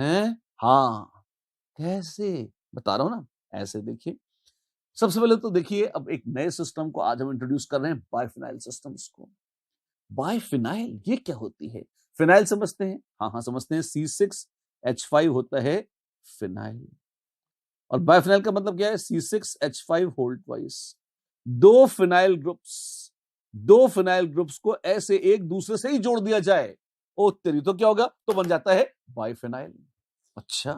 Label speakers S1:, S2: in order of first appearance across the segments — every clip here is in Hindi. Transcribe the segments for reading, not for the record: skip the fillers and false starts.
S1: हैं? हाँ, कैसे? बता रहा हूं ना, ऐसे देखिए। सबसे पहले तो देखिए, अब एक नए सिस्टम को आज हम इंट्रोड्यूस कर रहे हैं, बाइफिनाइल सिस्टम्स को। बाइफिनाइल ये क्या होती है? फिनाइल समझते हैं? हाँ, हाँ समझते हैं। C6H5 होता है फिनाइल। और बाइफिनाइल का मतलब क्या है? C6H5 hold twice. दो फिनाइल ग्रुप्स दो फिनाइल ग्रुप्स को ऐसे एक दूसरे से ही जोड़ दिया जाए, ओ तेरी, तो क्या होगा? तो बन जाता है बाइफिनाइल। अच्छा,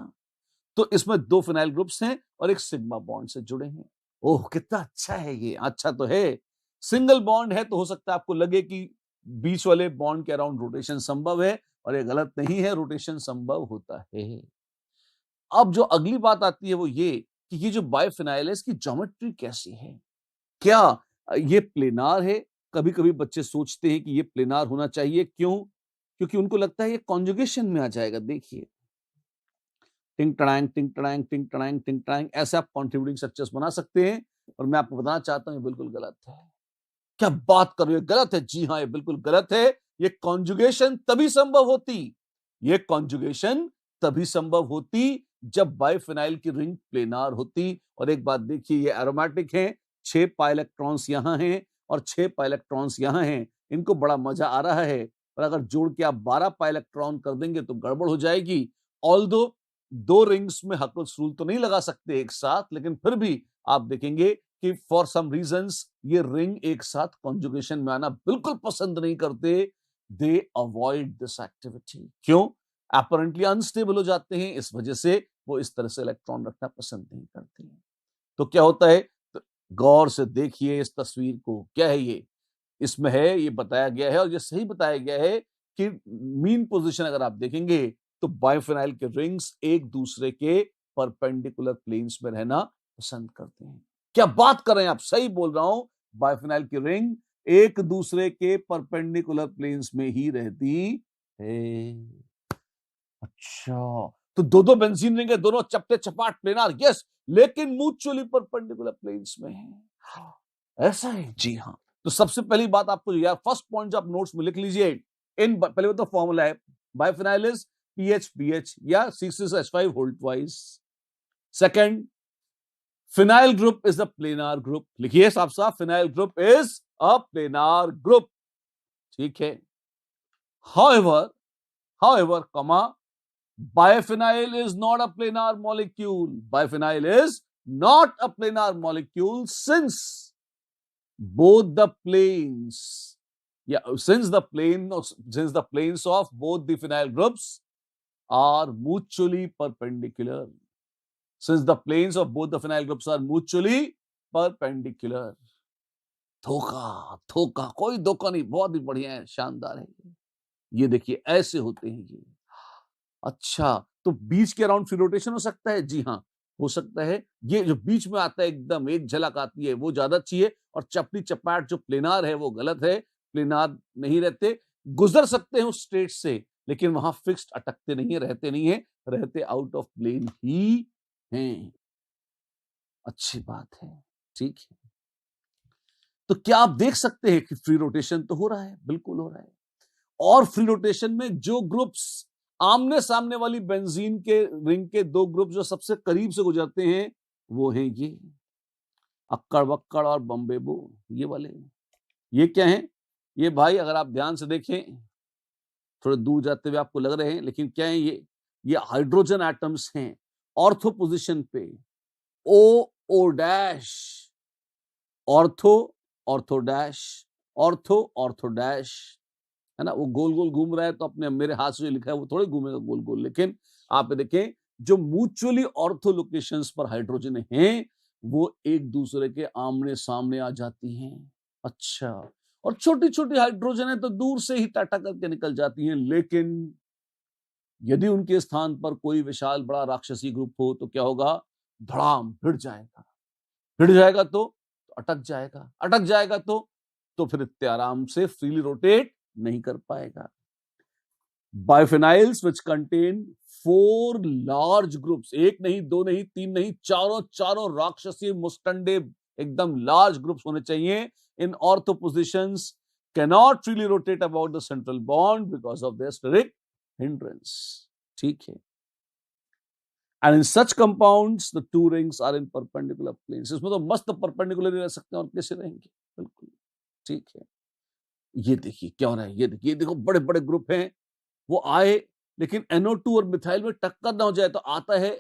S1: तो इसमें दो फिनाइल ग्रुप्स हैं और एक सिग्मा बॉन्ड से जुड़े हैं। ओह, कितना अच्छा है ये! अच्छा तो है। सिंगल बॉन्ड है तो हो सकता है आपको लगे कि बीच वाले बॉन्ड के अराउंड रोटेशन संभव है, और ये गलत नहीं है, रोटेशन संभव होता है। अब जो अगली बात आती है वो ये कि ये जो बाइफिनाइल है, इसकी ज्योमेट्री कैसी है? क्या ये प्लेनार है? कभी-कभी बच्चे सोचते हैं कि ये प्लेनार होना चाहिए, क्यों? क्योंकि उनको लगता है ये कॉन्जुगेशन में आ जाएगा। देखिए, टिंग टड़ांग, टिंग टड़ांग, टिंग टड़ांग, टिंग टड़ांग, ऐसे आप कॉन्ट्रीब्यूटिंग स्ट्रक्चर्स बना सकते हैं, और मैं आपको बताना चाहता हूं ये बिल्कुल गलत है। क्या बात कर रहे हो? गलत है? जी हाँ, ये बिल्कुल गलत है। ये कॉन्जुगेशन तभी संभव होती ये कॉन्जुगेशन तभी संभव होती जब बाइफिनाइल की रिंग प्लेनार होती। और एक बात देखिए, ये एरोमेटिक हैं, 6 पाई इलेक्ट्रॉन्स यहां हैं और 6 पाई इलेक्ट्रॉन्स यहां हैं। इनको बड़ा मजा आ रहा है, पर अगर जोड़ के आप 12 पाई इलेक्ट्रॉन कर देंगे तो गड़बड़ हो जाएगी। ऑल्दो दो रिंग्स में हकल्स रूल तो नहीं लगा सकते एक साथ, लेकिन फिर भी आप देखेंगे कि फॉर सम रीजंस ये रिंग एक साथ कॉन्जुगेशन में आना बिल्कुल पसंद नहीं करते। दे अवॉइड दिस एक्टिविटी। क्यों? अपरेंटली अनस्टेबल हो जाते हैं, इस वजह से वो इस तरह से इलेक्ट्रॉन रखना पसंद नहीं करते हैं। तो क्या होता है? तो गौर से देखिए इस तस्वीर को, क्या है ये? इसमें है, ये बताया गया है, और ये सही बताया गया है कि मीन पोजीशन अगर आप देखेंगे तो बाइफिनाइल के रिंग्स एक दूसरे के परपेंडिकुलर प्लेन्स में रहना पसंद करते हैं। क्या बात कर रहे हैं आप? सही बोल रहा हूं, बाइफिनाइल की रिंग एक दूसरे के परपेंडिकुलर प्लेन्स में ही रहती है। अच्छा, तो दो दो बेंजीन रिंग है, दोनों चपटे चपाट प्लेनार, यस, लेकिन म्यूचुअली परपेंडिकुलर प्लेन्स में है। ऐसा है? जी हाँ। तो सबसे पहली बात आपको यार, फर्स्ट पॉइंट जो आप नोट्स में लिख लीजिए, पहले तो फॉर्मूला है, बाइफिनाइल इज PH या C6H5 hold twice. Second, phenyl group is a planar group. लिखिए साफ साफ, phenyl group is a planar group. ठीक है। However however comma, biophenyl is not a planar molecule. Biophenyl is not a planar molecule since both the planes, yeah, since the planes of both the phenyl groups are mutually perpendicular. Since the planes of both the phenyl groups are mutually perpendicular. धोखा धोखा, कोई धोखा नहीं, बहुत ही बढ़िया है, शानदार है ये देखिए, ऐसे होते हैं ये। अच्छा, तो बीच के अराउंड फ्री रोटेशन हो सकता है? जी हाँ, हो सकता है। ये जो बीच में आता है, एकदम एक झलक आती है, वो ज्यादा अच्छी है। और चपटी चपाट जो प्लेनार है वो गलत है। प्लेनार नहीं रहते, गुजर सकते हैं उस स्टेट से, लेकिन वहां फिक्स्ड अटकते नहीं है, रहते नहीं है, रहते आउट ऑफ प्लेन ही हैं। अच्छी बात है। ठीक है, तो क्या आप देख सकते हैं कि फ्री रोटेशन तो हो रहा है? बिल्कुल हो रहा है। और फ्री रोटेशन में जो ग्रुप्स आमने सामने वाली बेंजीन के रिंग के दो ग्रुप जो सबसे करीब से गुजरते हैं, वो हैं ये अक्कड़ बक्कड़ और बम्बेबो, ये वाले। ये क्या है? ये भाई अगर आप ध्यान से देखें, थोड़े दूर जाते हुए आपको लग रहे हैं, लेकिन क्या है ये हाइड्रोजन एटम्स हैं, ऑर्थो पोजीशन पे। O O dash, ortho ortho dash, ortho ortho dash, है ना? वो गोल गोल घूम रहा है, तो अपने मेरे हाथ से जो लिखा है वो थोड़े घूमेगा गोल गोल, लेकिन आप देखें, जो म्यूचुअली ऑर्थो लोकेशंस पर हाइड्रोजन हैं, वो एक दूसरे के आमने सामने आ जाती हैं। अच्छा, और छोटी छोटी हाइड्रोजन है तो दूर से ही टाटा करके निकल जाती हैं, लेकिन यदि उनके स्थान पर कोई विशाल बड़ा राक्षसी ग्रुप हो तो क्या होगा? धड़ाम भिड़ जाएगा। भिड़ जाएगा तो अटक जाएगा, अटक जाएगा तो फिर इतने आराम से फ्रीली रोटेट नहीं कर पाएगा। Biphenyls which contain 4 large groups, एक नहीं, दो नहीं, तीन नहीं, चारों चारों राक्षसी मुस्टंडे एकदम लार्ज ग्रुप्स होने चाहिए in ortho positions, cannot freely rotate about the central bond because of their steric hindrance. ठीक है। And in such compounds the two rings are in perpendicular planes. इसमें तो मस्त परपेंडिकुलर रह सकते हैं और कैसे रहेंगे, बिल्कुल ठीक है। ये देखिए क्या हो रहा है, ये देखिए, ये देखो बड़े बड़े ग्रुप हैं, वो आए लेकिन NO2 और मिथाइल में टक्कर ना हो जाए तो आता है,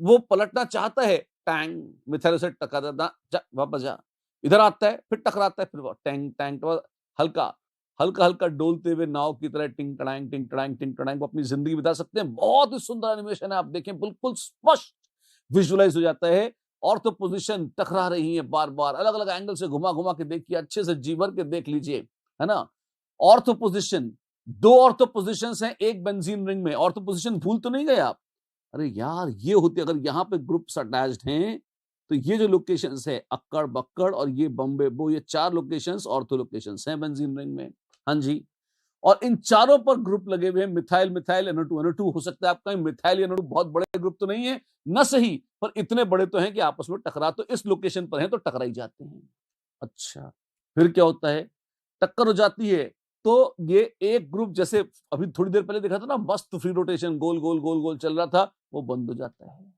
S1: वो पलटना चाहता है, टैंग, मिथाइल से टकरा जा, वापस जा, इधर आता है फिर टकराता है, फिर वो टैंग टैंग, तो हल्का हल्का हल्का डोलते हुए नाव की तरह टिंग टड़ांग टिंग टड़ांग टिंग टड़ांग वो अपनी जिंदगी बिता सकते हैं। बहुत ही सुंदर एनिमेशन है, आप देखें बिल्कुल स्पष्ट विजुअलाइज हो जाता है। ऑर्थो पोजीशन टकरा रही है बार बार, अलग अलग एंगल से घुमा घुमा के देखिए, अच्छे से जी भर के देख लीजिए, है ना। ऑर्थो पोजीशन, दो ऑर्थो पोजीशंस हैं एक बेंजीन रिंग में। ऑर्थो पोजीशन भूल तो नहीं गए आप? अरे यार ये होती, अगर यहाँ पे ग्रुप्स अटैच्ड हैं तो ये जो लोकेशंस है अक्कड़ बक्कड़ और ये बम्बे वो, ये चार लोकेशंस ऑर्थो लोकेशंस हैं बेंजीन रिंग में। हाँ जी, और इन चारों पर ग्रुप लगे हुए हैं, मिथाइल मिथाइल NO2 NO2। हो सकता है आपका मिथाइल NO2 बहुत बड़े ग्रुप तो नहीं है न सही, पर इतने बड़े तो हैं कि आपस में टकरा तो इस लोकेशन पर हैं तो टकरा ही जाते हैं। अच्छा, फिर क्या होता है, टक्कर हो जाती है तो ये एक ग्रुप, जैसे अभी थोड़ी देर पहले देखा था ना, मस्त फ्री रोटेशन गोल गोल गोल गोल चल रहा था, वो बंद हो जाता है।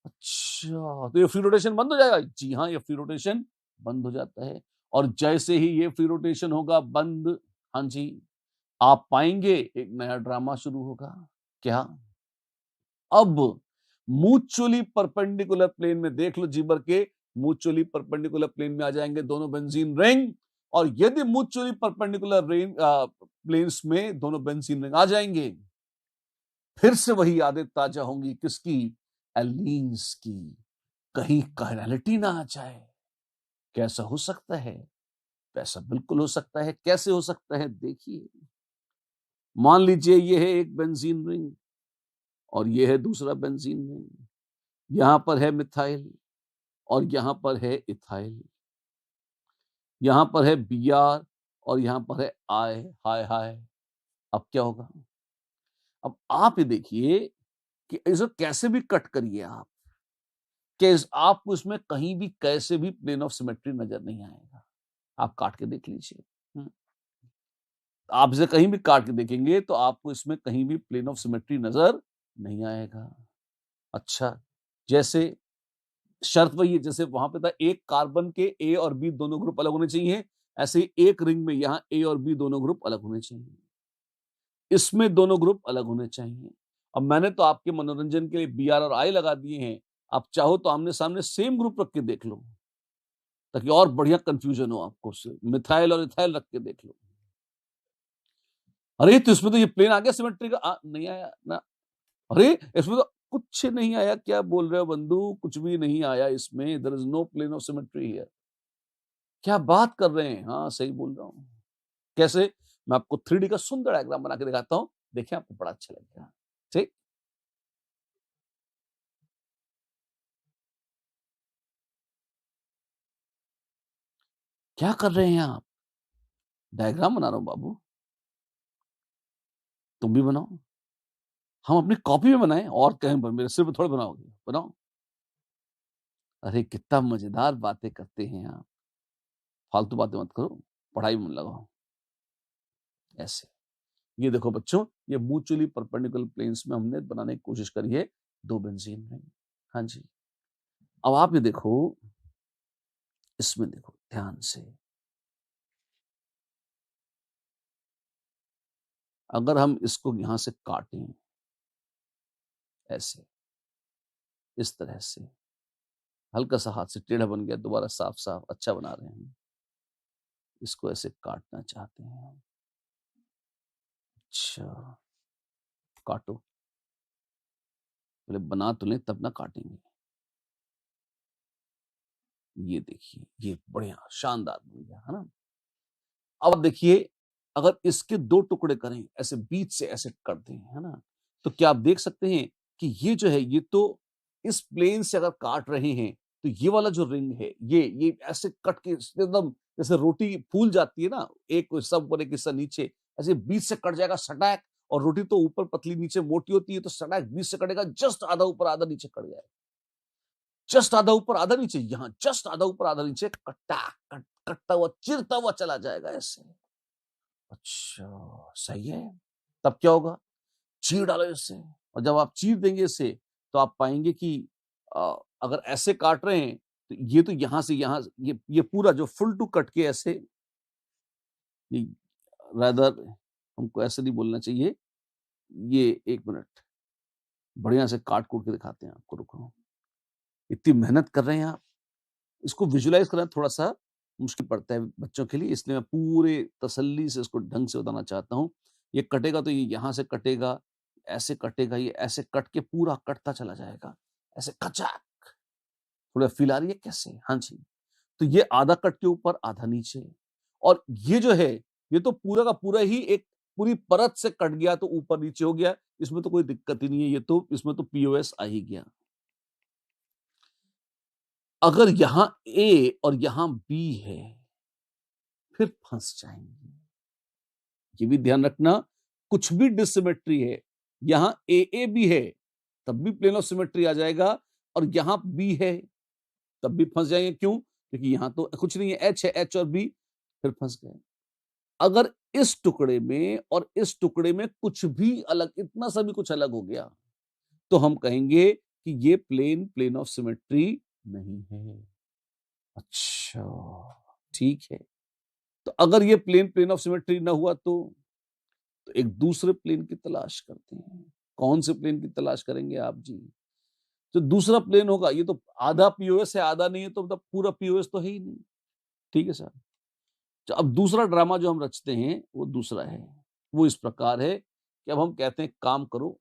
S1: अच्छा, तो ये फ्री रोटेशन बंद हो जाएगा? जी हाँ, ये फ्री रोटेशन बंद हो जाता है। और जैसे ही ये फ्री रोटेशन होगा बंद, हाँ जी, आप पाएंगे एक नया ड्रामा शुरू होगा। क्या? अब म्यूचुअली परपेंडिकुलर प्लेन में देख लो जी भर के, म्यूचुअली परपेंडिकुलर प्लेन में आ जाएंगे दोनों बेंजीन रिंग। और यदि म्यूचुअली परपेंडिकुलर रिंग प्लेन्स में दोनों बेंजीन रिंग आ जाएंगे, फिर से वही यादें ताजा होंगी, किसकी? एलीन्स की। कहीं कायरलिटी ना आ जाए। कैसा हो सकता है? ऐसा बिल्कुल हो सकता है। कैसे हो सकता है देखिए, मान लीजिए ये है एक बेंजीन रिंग और ये है दूसरा बेंजीन रिंग, यहां पर है मिथाइल और यहां पर है इथाइल, यहां पर है Br और यहां पर है I। हाय हाय, अब क्या होगा? अब आप ये देखिए कि इसे कैसे भी कट करिए आप, कि आपको इसमें कहीं भी कैसे भी प्लेन ऑफ सिमेट्री नजर नहीं आएगा। आप काट के देख लीजिए, आप इसे कहीं भी काट के देखेंगे तो आपको इसमें कहीं भी प्लेन ऑफ सिमेट्री नजर नहीं आएगा। अच्छा, जैसे शर्त वही है जैसे वहां पे था, एक कार्बन के A और B दोनों ग्रुप अलग होने चाहिए, ऐसे ही एक रिंग में यहाँ A और B दोनों ग्रुप अलग होने चाहिए, इसमें दोनों ग्रुप अलग होने चाहिए। अब मैंने तो आपके मनोरंजन के लिए Br और I लगा दिए हैं, आप चाहो तो आमने सामने सेम ग्रुप रख के देख लो, ताकि और बढ़िया कंफ्यूजन हो आपको उससे। मिथाइल और इथाइल रख के देख लो। अरे तो इसमें तो ये प्लेन आ गया सिमेट्री का, नहीं आया ना। अरे इसमें तो कुछ नहीं आया, क्या बोल रहे हो बंधु, कुछ भी नहीं आया इसमें, there is no plane of symmetry here. क्या बात कर रहे हैं? हाँ सही बोल रहा हूँ। कैसे? मैं आपको 3D का सुंदर डायग्राम बना के दिखाता हूँ, देखिए आपको बड़ा अच्छा लगेगा। ठीक, क्या कर रहे हैं आप? डायग्राम बना रहा हूँ बाबू, तुम भी बनाओ। हम अपनी कॉपी में बनाए और कहीं पर, मेरे सिर पर थोड़े बनाओगे, बनाओ। अरे कितना मजेदार बातें करते हैं आप, फालतू बातें मत करो, पढ़ाई में मन लगाओ। ऐसे, ये देखो बच्चों, ये म्यूचुअली परपेंडिकुलर प्लेन्स में हमने बनाने की कोशिश करी है दो बेंजीन रिंग। हाँ जी, अब आप ये देखो, इसमें देखो ध्यान से, अगर हम इसको यहां से काटें ऐसे, इस तरह से, हल्का सा हाथ से टेढ़ा बन गया, दोबारा साफ साफ अच्छा बना रहे हैं, इसको ऐसे काटना चाहते हैं हम। अच्छा, काटो, पहले बना तो लें तब ना काटेंगे। ये देखिए, ये बढ़िया शानदार बन गया है ना। अब देखिए, अगर इसके दो टुकड़े करें ऐसे बीच से ऐसे कर दें, है ना, तो क्या आप देख सकते हैं कि ये जो है, ये तो इस प्लेन से अगर काट रहे हैं तो ये वाला जो रिंग है, ये ऐसे कट के एकदम जैसे रोटी फूल जाती है ना, एक सब ऊपर एक हिस्सा नीचे, ऐसे बीच से कट जाएगा सटैक। और रोटी तो ऊपर पतली नीचे मोटी होती है, तो सटैक बीच से कटेगा, जस्ट आधा ऊपर आधा नीचे कट जाएगा, जस्ट आधा ऊपर आधा नीचे, यहां जस्ट आधा ऊपर आधा नीचे, कटता हुआ चिरता हुआ चला जाएगा ऐसे। अच्छा, सही है। तब क्या होगा? चीर डालो इससे, और जब आप चीर देंगे इससे तो आप पाएंगे कि अगर ऐसे काट रहे हैं तो ये तो यहां से यहां ये पूरा जो फुल टू कट के ऐसे, रादर हमको ऐसे नहीं बोलना चाहिए, ये एक मिनट बढ़िया से काट कूट के दिखाते हैं आपको, रुको। इतनी मेहनत कर रहे हैं आप, इसको विजुलाइज करना थोड़ा सा मुश्किल पड़ता है बच्चों के लिए, इसलिए मैं पूरे तसल्ली से इसको ढंग से बताना चाहता हूँ। ये कटेगा तो ये यहाँ से कटेगा, ऐसे कटेगा, ये ऐसे कट के पूरा कटता चला जाएगा, ऐसे कचाक। थोड़ा फील आ रही है कैसे? हाँ जी। तो ये आधा कट के ऊपर आधा नीचे, और ये जो है ये तो पूरा का पूरा ही एक पूरी परत से कट गया तो ऊपर नीचे हो गया, इसमें तो कोई दिक्कत ही नहीं है, ये तो इसमें तो पीओएस आ ही गया। अगर यहां ए और यहां बी है फिर फंस जाएंगे। ये भी ध्यान रखना, कुछ भी डिसिमेट्री है, यहां ए बी है तब भी प्लेन ऑफ सिमेट्री आ जाएगा, और यहां बी है तब भी फंस जाएंगे। क्यों? क्योंकि यहां तो कुछ नहीं है, एच है, एच और बी, फिर फंस गए। अगर इस टुकड़े में और इस टुकड़े में कुछ भी अलग, इतना सा भी कुछ अलग हो गया, तो हम कहेंगे कि ये प्लेन ऑफ सिमेट्री नहीं है। अच्छा, ठीक है। तो अगर ये प्लेन ऑफ सिमेट्री ना हुआ तो एक दूसरे प्लेन की तलाश करते हैं। कौन से प्लेन की तलाश करेंगे आप जी? तो दूसरा प्लेन होगा, ये तो आधा पीओएस है, आधा नहीं है, तो मतलब पूरा पीओएस तो है ही नहीं। ठीक है सर। तो अब दूसरा ड्रामा जो हम रचते हैं वो दूसरा है, वो इस प्रकार है कि अब हम कहते हैं काम करो,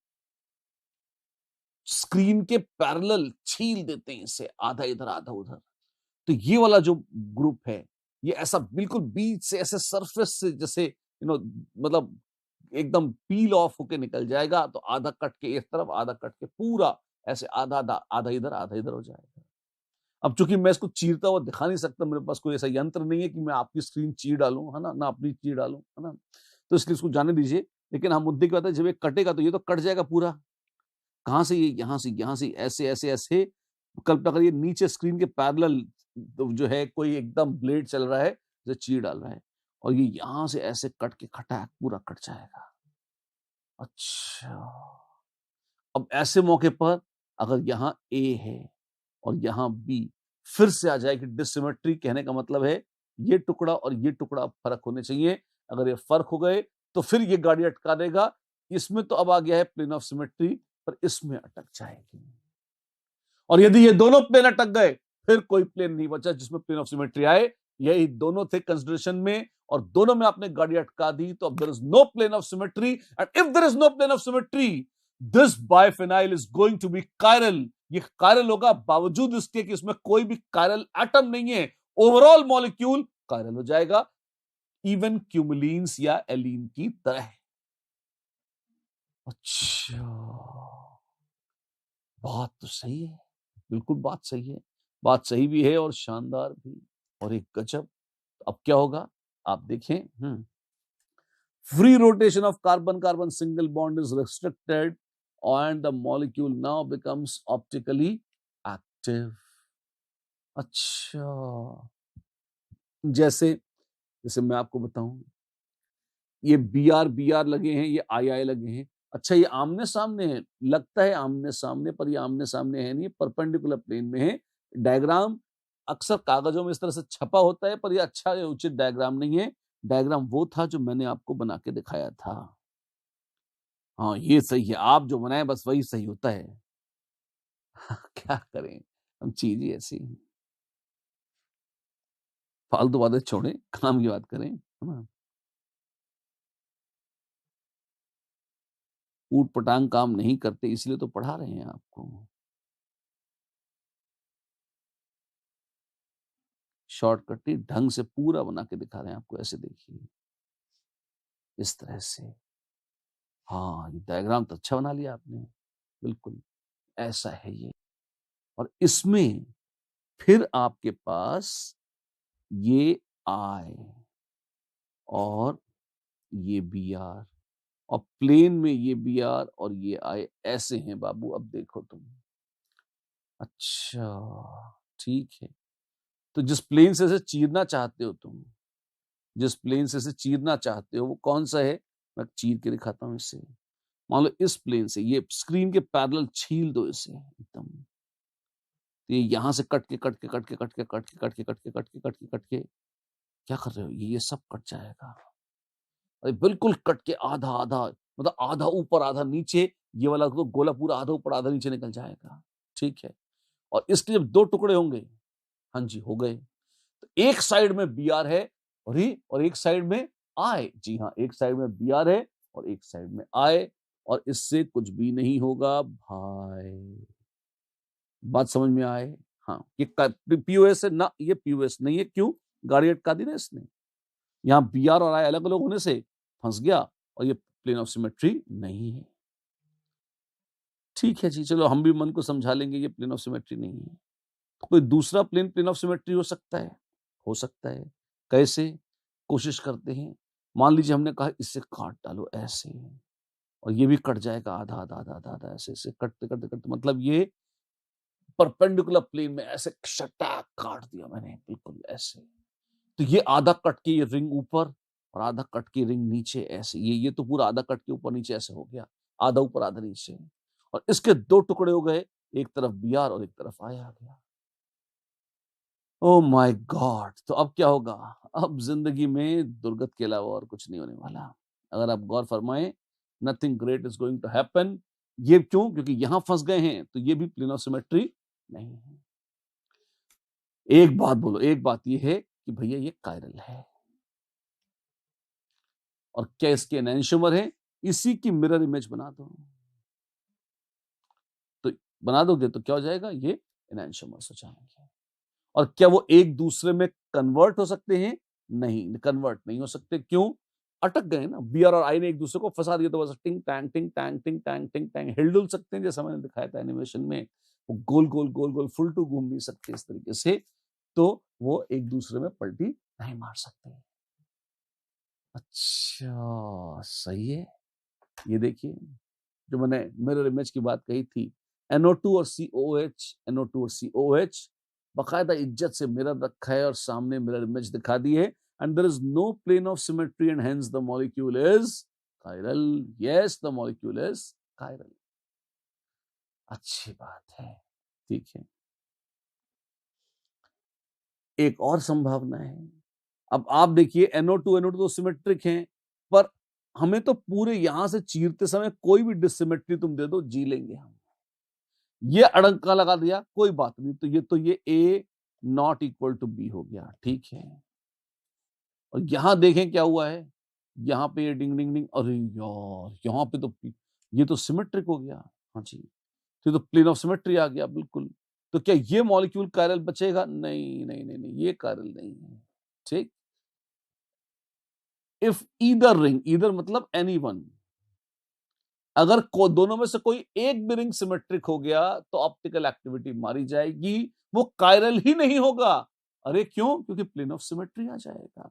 S1: स्क्रीन के पैरेलल छील देते हैं इसे, आधा इधर आधा उधर। तो ये वाला जो ग्रुप है ये ऐसा बिल्कुल बीच से ऐसे सरफेस से जैसे मतलब एकदम पील ऑफ होके निकल जाएगा, तो आधा कट के एक तरफ, आधा कट के पूरा ऐसे आधा आधा, आधा इधर हो जाएगा। अब चूंकि मैं इसको चीरता हुआ दिखा नहीं सकता, मेरे पास कोई ऐसा यंत्र नहीं है कि मैं आपकी स्क्रीन चीर डालूं, है ना, ना अपनी चीर डालूं, है ना, तो इसलिए इसको जाने दीजिए। लेकिन हम मुद्दे की बात है, जब ये कटेगा तो ये तो कट जाएगा पूरा। कहां से? ये यहां से ऐसे ऐसे ऐसे कल्पना करिए, नीचे स्क्रीन के पैरेलल जो है कोई एकदम ब्लेड चल रहा है जो चीर डाल रहा है, और ये यहां से ऐसे कट के खटाक पूरा कट जाएगा। अच्छा, अब ऐसे मौके पर अगर यहाँ ए है और यहाँ बी, फिर से आ जाए कि डिसिमेट्री, कहने का मतलब है ये टुकड़ा और ये टुकड़ा फर्क होने चाहिए। अगर ये फर्क हो गए तो फिर ये गाड़ी अटका देगा। इसमें तो अब आ गया है प्लेन ऑफ सिमेट्री, पर इसमें अटक जाएगी। और यदि ये दोनों प्लेन अटक गए फिर कोई प्लेन नहीं बचा जिसमें प्लेन ऑफ सिमेट्री आए। यही दोनों थे कंसिडरेशन में, और दोनों में आपने गाड़ी अटका दी, तो अब there is no plane of symmetry. And if there is no plane of symmetry, this biphenyl is going to be chiral. ये कायरल होगा बावजूद इसके कि इसमें कोई भी कायरल एटम नहीं है। ओवरऑल मॉलिक्यूल कायरल हो जाएगा, इवन क्यूमुलिन्स या एलीन की तरह। अच्छा, बात तो सही है, बिल्कुल बात सही है, बात सही भी है और शानदार भी, और एक गजब। अब क्या होगा आप देखें। Free rotation of carbon carbon single bond is restricted and the molecule now becomes optically active। अच्छा, जैसे जैसे मैं आपको बताऊं, ये बी आर लगे हैं, ये आई लगे हैं। अच्छा, ये आमने सामने है, लगता है आमने सामने, पर ये आमने सामने है नहीं, परपेंडिकुलर प्लेन में है। डायग्राम अक्सर कागजों में इस तरह से छपा होता है, पर ये अच्छा उचित डायग्राम नहीं है। डायग्राम वो था जो मैंने आपको बना के दिखाया था। हाँ, ये सही है, आप जो बनाए बस वही सही होता है। क्या करें, हम चीज ही ऐसी हैं। फालतू बातें छोड़ें, काम की बात करें, है ना। ऊट पटांग काम नहीं करते, इसलिए तो पढ़ा रहे हैं आपको। शॉर्टकट ढंग से पूरा बना के दिखा रहे हैं आपको, ऐसे देखिए, इस तरह से। हाँ, ये डायग्राम तो अच्छा बना लिया आपने, बिल्कुल ऐसा है ये। और इसमें फिर आपके पास ये आई और ये बी आर, और प्लेन में ये बी आर और ये आई ऐसे हैं बाबू। अब देखो तुम, अच्छा ठीक है। तो जिस प्लेन से चीरना चाहते हो तुम, जिस प्लेन से चीरना चाहते हो वो कौन सा है, मैं चीर के दिखाता हूं इससे। मान लो इस प्लेन से ये स्क्रीन के पैरेलल छील दो इसे एकदम, तो ये यहां से कट के कट के कट के कट के कट के कट के कट के कट के कट के कट के क्या कर रहे हो, ये सब कट जाएगा। अरे बिल्कुल कट के आधा आधा, मतलब आधा ऊपर आधा नीचे, ये वाला तो गोला पूरा आधा ऊपर आधा नीचे निकल जाएगा। ठीक है, और इसके जब दो टुकड़े होंगे, हाँ जी हो गए, तो एक साइड में बी आर है और एक साइड में आई। जी हाँ, एक साइड में बी आर है और एक साइड में आई, और इससे कुछ भी नहीं होगा भाई। बात समझ में आए? हाँ, ये पीओएस है ना, ये पीओएस नहीं है। क्यों? गाड़ी अटका दी ना इसने, यहाँ बी आर और आई अलग अलग होने से फंस गया, और ये प्लेन ऑफ सिमेट्री नहीं है। ठीक है जी, चलो हम भी मन को समझा लेंगे ये प्लेन ऑफ सिमेट्री नहीं है। तो कोई दूसरा प्लेन ऑफ सिमेट्री हो सकता है? हो सकता है। कैसे? कोशिश करते हैं। मान लीजिए हमने कहा इससे काट डालो ऐसे, और ये भी कट जाएगा आधा आधा आधा आधा आधा, ऐसे ऐसे कटते कटते कटते, मतलब ये परपेंडिकुलर प्लेन में ऐसे शटाक काट दिया मैंने, बिल्कुल ऐसे। तो ये आधा कट के ये रिंग ऊपर और आधा कट के रिंग नीचे, ऐसे ये तो पूरा आधा कट के ऊपर नीचे ऐसे हो गया, आधा ऊपर आधा नीचे, और इसके दो टुकड़े हो गए, एक तरफ बी आर और एक तरफ आई आ गया। Oh my God! तो अब क्या होगा? अब जिंदगी में दुर्गत के अलावा और कुछ नहीं होने वाला। अगर आप गौर फरमाएं, nothing great is going to happen. ये क्यों? क्योंकि यहां फंस गए हैं, तो ये भी प्लेन ऑफ सिमेट्री नहीं है। एक बात बोलो, एक बात ये है कि भैया ये कायरल है, और क्या इसके एनेंशियोमर है? इसी की मिरर इमेज बना दो, तो बना दोगे तो क्या हो जाएगा? ये एनेंशियोमर्स हो जाएंगे। और क्या वो एक दूसरे में कन्वर्ट हो सकते हैं? नहीं, कन्वर्ट नहीं हो सकते। क्यों? अटक गए ना, बी आर और आई ने एक दूसरे को फंसा दिया, तो बस टिंग टैंग टिंग टैंग टिंग टैंग टिंग टैंग हिलडुल सकते हैं, जैसा मैंने दिखाया था एनिमेशन में। वो गोल गोल गोल गोल फुल टू घूम नहीं सकते इस तरीके से, तो वो एक दूसरे में पलटी नहीं मार सकते। अच्छा, सही है। ये देखिए, जो मैंने मिरर इमेज की बात कही थी, NO2 और COH, NO2 और COH बाकायदा इज्जत से मिरर रखा है और सामने मिरर इमेज दिखा दी है, and there is no plane of symmetry and hence the molecule is chiral. Yes, the molecule is chiral. अच्छी बात है। ठीक है, एक और संभावना है। अब आप देखिए, NO2 तो सिमेट्रिक हैं, पर हमें तो पूरे यहां से चीरते समय कोई भी डिसिमेट्री तुम दे दो, जी लेंगे हम। ये अड़ंका लगा दिया, कोई बात नहीं, तो ये A not equal to B हो गया। ठीक है, और यहां देखें क्या हुआ है, यहां पे ये डिंग डिंग डिंग, अरे यार यहाँ पे तो ये तो सिमेट्रिक हो गया। हाँ जी, तो ये तो प्लेन ऑफ सिमेट्री आ गया बिल्कुल। तो क्या ये मॉलिक्यूल कायरल बचेगा? नहीं नहीं नहीं नहीं, ये कायरल नहीं है। ठीक, इफ ईदर रिंग, ईदर मतलब एनी वन, अगर दोनों में से कोई एक भी रिंग सिमेट्रिक हो गया, तो ऑप्टिकल एक्टिविटी मारी जाएगी, वो कायरल ही नहीं होगा। अरे क्यों? क्योंकि प्लेन ऑफ सिमेट्री आ जाएगा।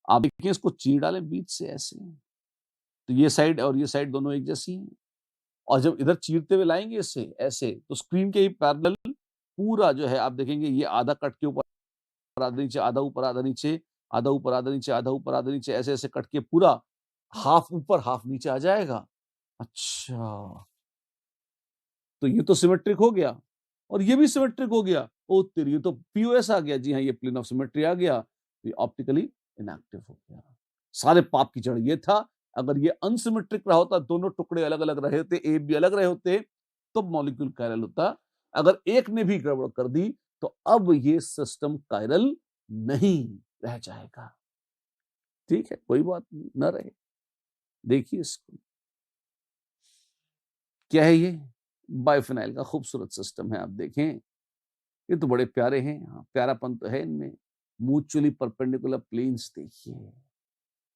S1: आप देखिए, इसको चीर डालें बीच से ऐसे, तो ये साइड और ये साइड दोनों एक जैसी हैं, और जब इधर चीरते हुए लाएंगे इससे ऐसे, तो स्क्रीन के ही पैरेलल पूरा जो है आप देखेंगे, ये आधा कट के ऊपर आधा नीचे, आधा ऊपर आधा नीचे, आधा ऊपर आधा नीचे, आधा ऊपर आधा नीचे, ऐसे ऐसे कट के पूरा हाफ ऊपर हाफ नीचे आ जाएगा। अच्छा, तो ये तो सिमेट्रिक हो गया, और ये भी सिमेट्रिक हो गया। ओ तेरी, ये तो पीओएस आ गया। जी हाँ, ये प्लेन ऑफ सिमेट्री आ गया, ये ऑप्टिकली इनएक्टिव हो गया। सारे पाप की जड़ ये था। अगर ये अनसिमेट्रिक रहा होता, दोनों टुकड़े अलग अलग रहे होते, ए बी अलग रहे होते, तो मॉलिक्यूल कायरल होता। अगर एक ने भी गड़बड़ कर दी, तो अब ये सिस्टम कायरल नहीं रह जाएगा। ठीक है, कोई बात न रहे। देखिए इसको, क्या है ये? बायोफिनाइल का खूबसूरत सिस्टम है। आप देखें, ये तो बड़े प्यारे हैं। हाँ, प्यारापन तो है इनमें। म्यूचुअली परपेंडिकुलर प्लेन्स देखिए।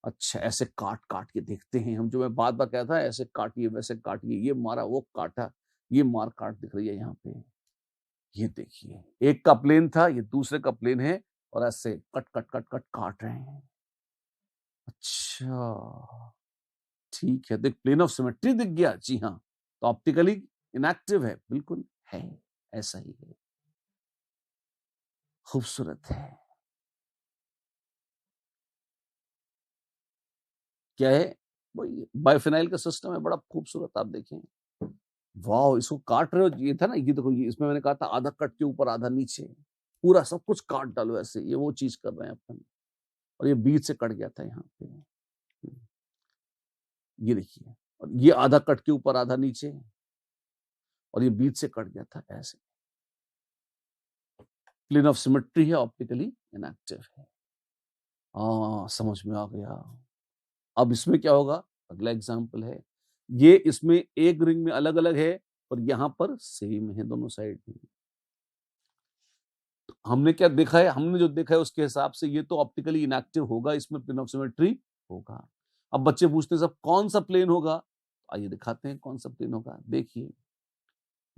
S1: अच्छा, ऐसे काट काट के देखते हैं हम, जो मैं बात बात कहता था, ऐसे काटिए वैसे काटिए, ये मारा वो काटा, ये मार काट दिख रही है यहाँ पे। ये देखिए, एक का प्लेन था, ये दूसरे का प्लेन है, और ऐसे कट कट कट कट काट रहे हैं। अच्छा, ठीक है, देख प्लेन ऑफ सिमेट्री दिख गया। जी हाँ, तो ऑप्टिकली इनएक्टिव है, बिल्कुल है, ऐसा ही है। खूबसूरत है। क्या है? वही बाइफिनाइल का सिस्टम है, बड़ा खूबसूरत। आप देखें, वाह, इसको काट रहे हो, ये था ना, ये देखो, ये इसमें मैंने कहा था आधा कट के ऊपर आधा नीचे, पूरा सब कुछ काट डालो ऐसे, ये वो चीज कर रहे हैं अपन। और ये बीच से कट गया था यहाँ पे, ये देखिए, और ये आधा कट के ऊपर आधा नीचे, और ये बीच से कट गया था ऐसे। प्लेन ऑफ सिमेट्री है, ऑप्टिकली इनएक्टिव है। समझ में आ गया। अब इसमें क्या होगा, अगला एग्जांपल है, ये इसमें एक रिंग में अलग अलग है और यहां पर सेम है दोनों साइड में। हमने क्या देखा है, हमने जो देखा है उसके हिसाब से ये तो ऑप्टिकली इनएक्टिव होगा, इसमें प्लेन ऑफ सिमेट्री होगा। अब बच्चे पूछते हैं सब कौन सा प्लेन होगा, आइए दिखाते हैं कौन सा प्लेन होगा। देखिए,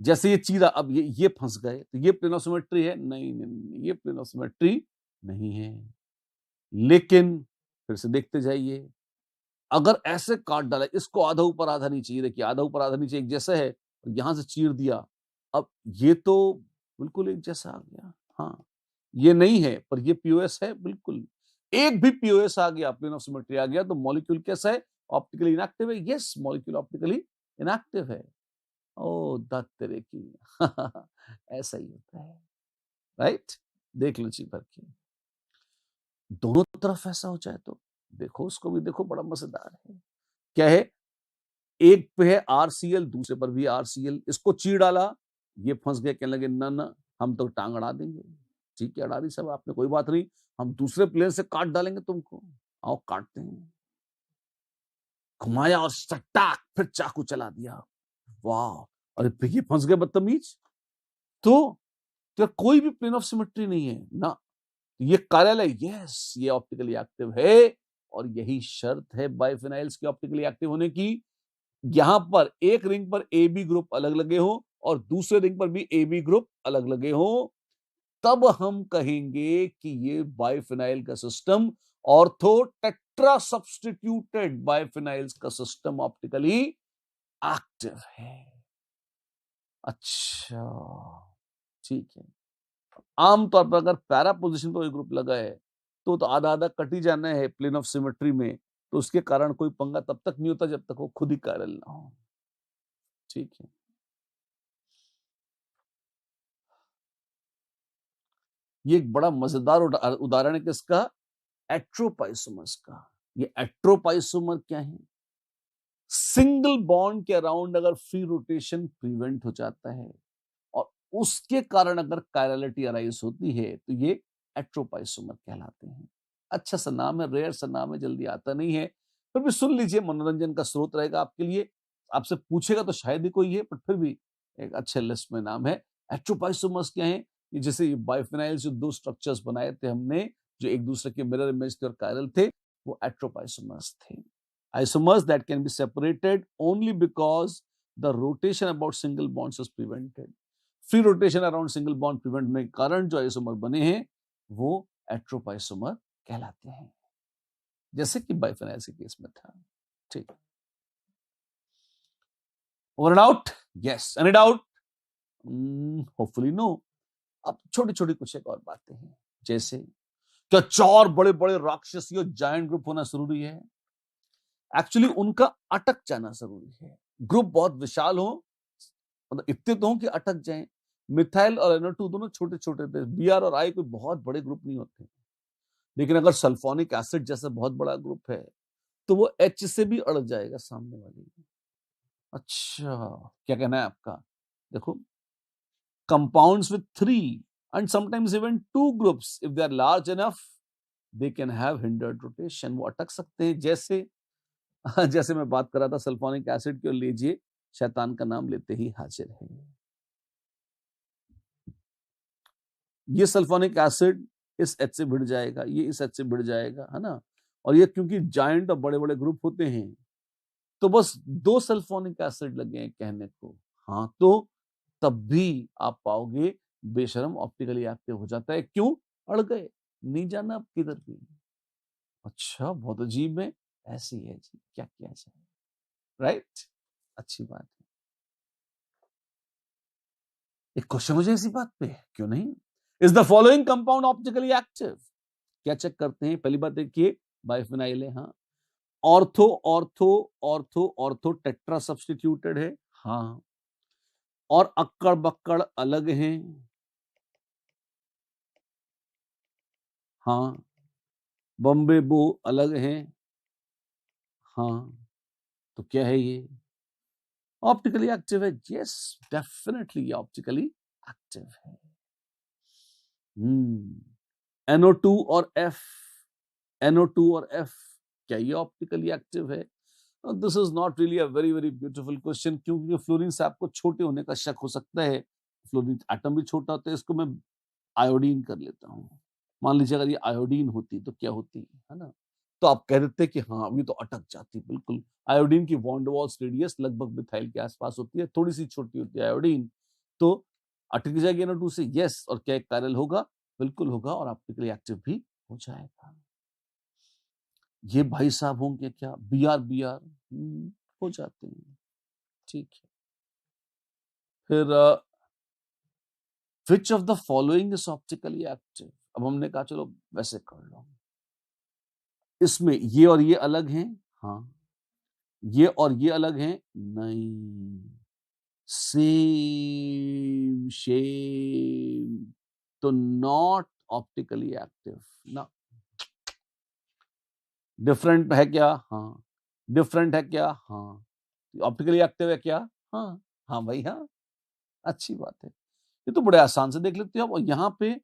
S1: जैसे ये चीरा, अब ये फंस गए, तो ये प्लेन ऑफ सिमेट्री है? नहीं नहीं नहीं, ये प्लेन ऑफ सिमेट्री नहीं है। लेकिन फिर से देखते जाइए, अगर ऐसे काट डाला, इसको आधा ऊपर आधा नीचे, ये देखिए आधा ऊपर आधा नीचे एक जैसा है, और यहां से चीर दिया, अब ये तो बिल्कुल एक जैसा आ गया। हाँ, ये नहीं है पर ये पीओएस है, बिल्कुल एक भी पीओएस आ गया, प्लेन ऑफ सिमेट्री आ गया, तो मॉलिक्यूल कैसा है, ऑप्टिकली इनएक्टिव है। यस, मॉलिक्यूल ऑप्टिकली इनएक्टिव है। ओ दत्त तेरे की ऐसा ही होता है, राइट। देख लो जी भर के, दोनों तरफ ऐसा हो जाए तो देखो, उसको भी देखो, बड़ा मजेदार है। क्या है, एक पे है आरसीएल, दूसरे पर भी आरसीएल, इसको चीर डाला, ये फंस गए, कहने लगे ना ना, हम तो टांग अड़ा देंगे। ठीक है, अड़ारी साहब आपने, कोई बात नहीं, हम दूसरे प्लेन से काट डालेंगे तुमको, आओ काटते हैं। घुमाया और सटाक, फिर चाकू चला दिया, वाह, अरे फिर ये फंस गए बदतमीज। तो कोई भी प्लेन ऑफ सिमेट्री नहीं है ना, ये कार्यालय, यस, ये ऑप्टिकली एक्टिव है, और यही शर्त है बाइफिनाइल्स की ऑप्टिकली एक्टिव होने की। यहां पर एक रिंग पर ए बी ग्रुप अलग लगे हो और दूसरे रिंग पर भी ए बी ग्रुप अलग लगे हो, तब हम कहेंगे कि ये बाइफिनाइल का system ortho tetra substituted biphenyls का सिस्टम ऑप्टिकली एक्टिव है। अच्छा, ठीक है। आमतौर पर अगर पैरा पोजीशन पर ग्रुप लगा है तो आधा आधा कट ही जाना है प्लेन ऑफ सिमेट्री में, तो उसके कारण कोई पंगा तब तक नहीं होता जब तक वो खुद ही कायरल ना हो। ठीक है, ये एक बड़ा मजेदार उदाहरण है किसका, एट्रोपाइसोमर्स का। ये एट्रोपाइसोमर क्या है, सिंगल बॉन्ड के अराउंड अगर फ्री रोटेशन प्रिवेंट हो जाता है और उसके कारण अगर कायरलिटी अराइज होती है, तो ये एट्रोपाइसोमर कहलाते हैं। अच्छा सा नाम है, रेयर सा नाम है, जल्दी आता नहीं है, फिर भी सुन लीजिए, मनोरंजन का स्रोत रहेगा आपके लिए। आपसे पूछेगा तो शायद ही कोई है, पर फिर भी एक अच्छे लिस्ट में नाम है। एट्रोपाइसोमर्स क्या है, ये जैसे बाइफिनाइल जो दो स्ट्रक्चर्स बनाए थे हमने, जो एक दूसरे के मिरर इमेज थे और कायरल थे, वो एट्रोपाइसोमर्स थे। Isomers that can be separated only because the rotation about single bonds is prevented. Free rotation around single bond prevent में कारण जो आइसोमर बने हैं वो एट्रोपाइसोमर कहलाते हैं, जैसे कि बाइफिनाइल के केस में था। ठीक, over doubt, yes, any doubt, hopefully no. अब छोटी छोटी कुछ एक और बातें हैं, जैसे क्या चार बड़े बड़े राक्षसी और जायंट ग्रुप होना जरूरी है? एक्चुअली उनका अटक जाना जरूरी है। ग्रुप बहुत विशाल हो, मतलब इतने तो हो कि अटक जाएं। मिथाइल और NO2 दोनों छोटे छोटे थे, Br और I कोई बहुत बड़े ग्रुप नहीं होते, लेकिन अगर सल्फोनिक एसिड जैसा बहुत बड़ा ग्रुप है तो वो H से भी अड़ जाएगा सामने वाली। अच्छा, क्या कहना है आपका? देखो, compounds with 3 and sometimes even 2 groups, if they are large enough, they can have hindered rotation, वो अटक सकते हैं। जैसे मैं बात कर रहा था सल्फोनिक एसिड की, और लीजिए शैतान का नाम लेते ही हाजिर है। ये सल्फोनिक एसिड इस H से भिड़ जाएगा, ये इस H से भिड़ जाएगा, है ना। और ये क्योंकि जायंट और बड़े बड़े ग्रुप होते हैं, तो बस 2 सल्फोनिक एसिड लगे हैं कहने को, हाँ, तो तब भी आप पाओगे बेशरम ऑप्टिकली एक्टिव हो जाता है। क्यों? अड़ गए, नहीं जाना अब किधर भी। अच्छा, बहुत अजीब है, ऐसी है जी, क्या किया जाए, राइट। अच्छी बात है, एक क्वेश्चन हो जाए इसी बात पे, क्यों नहीं। Is the following compound optically active? क्या चेक करते हैं? पहली बात देखिए, बाइफिनाइल है, हाँ। Ortho ortho ortho ortho tetra substituted है, हाँ। और अक्कड़ बक्कड़ अलग हैं, हाँ। बम्बे बो अलग हैं, हाँ। तो क्या है ये? ऑप्टिकली एक्टिव है, यस डेफिनेटली ऑप्टिकली एक्टिव है। NO2 और F, NO2 और F, क्या ये ऑप्टिकली एक्टिव है? This is not really a very very beautiful question, क्योंकि फ्लोरीन से आपको छोटे होने का शक हो सकता है। फ्लोरीन एटम भी छोटा होता है, इसको मैं आयोडीन कर लेता हूँ। मान लीजिए अगर ये आयोडीन होती तो क्या होती है ना? तो आप कह देते कि हाँ ये तो अटक जाती। बिल्कुल, आयोडीन की वॉन डेर वाल्स रेडियस लगभग मिथाइल के आसपास होती है, थोड़ी सी छोटी होती है आयोडीन, तो अटक जाएगी NO2 से, यस। और क्या एक कायरल होगा? बिल्कुल होगा, और ऑप्टिकली एक्टिव भी हो जाएगा। ये भाई साहब होंगे क्या? BR हो जाते हैं, ठीक है। फिर विच of the following is optically active? अब हमने कहा चलो वैसे कर लो, इसमें ये और ये अलग हैं, हाँ। ये और ये अलग हैं, नहीं। सेम शेम, तो नॉट ऑप्टिकली एक्टिव ना। डिफरेंट है क्या? हाँ। डिफरेंट है क्या? हाँ। ऑप्टिकली एक्टिव है क्या? हाँ। हाँ भाई, हाँ। अच्छी बात है, ये तो बड़े आसान से देख लेते हो। और यहाँ पे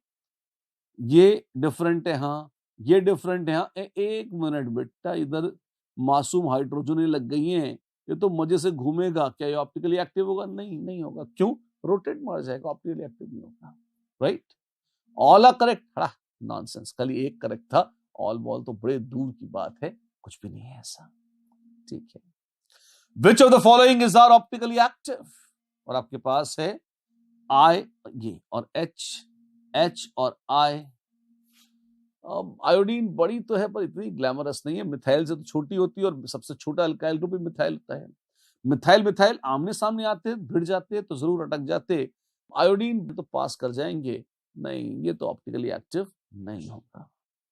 S1: ये डिफरेंट है, हाँ। ये डिफरेंट है, हाँ। एक मिनट बेटा, इधर मासूम हाइड्रोजन लग गई हैं, ये तो मजे से घूमेगा, क्या ये ऑप्टिकली एक्टिव होगा? नहीं, नहीं होगा। क्यों? रोटेट मार जाएगा, ऑप्टिकली एक्टिव नहीं होगा। Right, all are correct. Nonsense, खाली एक करेक्ट था, ऑल बॉल तो बड़े दूर की बात है, कुछ भी नहीं है ऐसा, ठीक है। Which of the following is are optically active? और आपके पास है आई ये और H और I। आयोडीन बड़ी तो है पर इतनी ग्लैमरस नहीं है, मिथाइल से तो छोटी होती है, और सबसे छोटा अल्काइल ग्रुप भी मिथाइल होता है। मिथाइल मिथाइल आमने सामने आते हैं, भिड़ जाते हैं तो जरूर अटक जाते। आयोडीन तो पास कर जाएंगे, नहीं ये तो ऑप्टिकली एक्टिव नहीं होगा।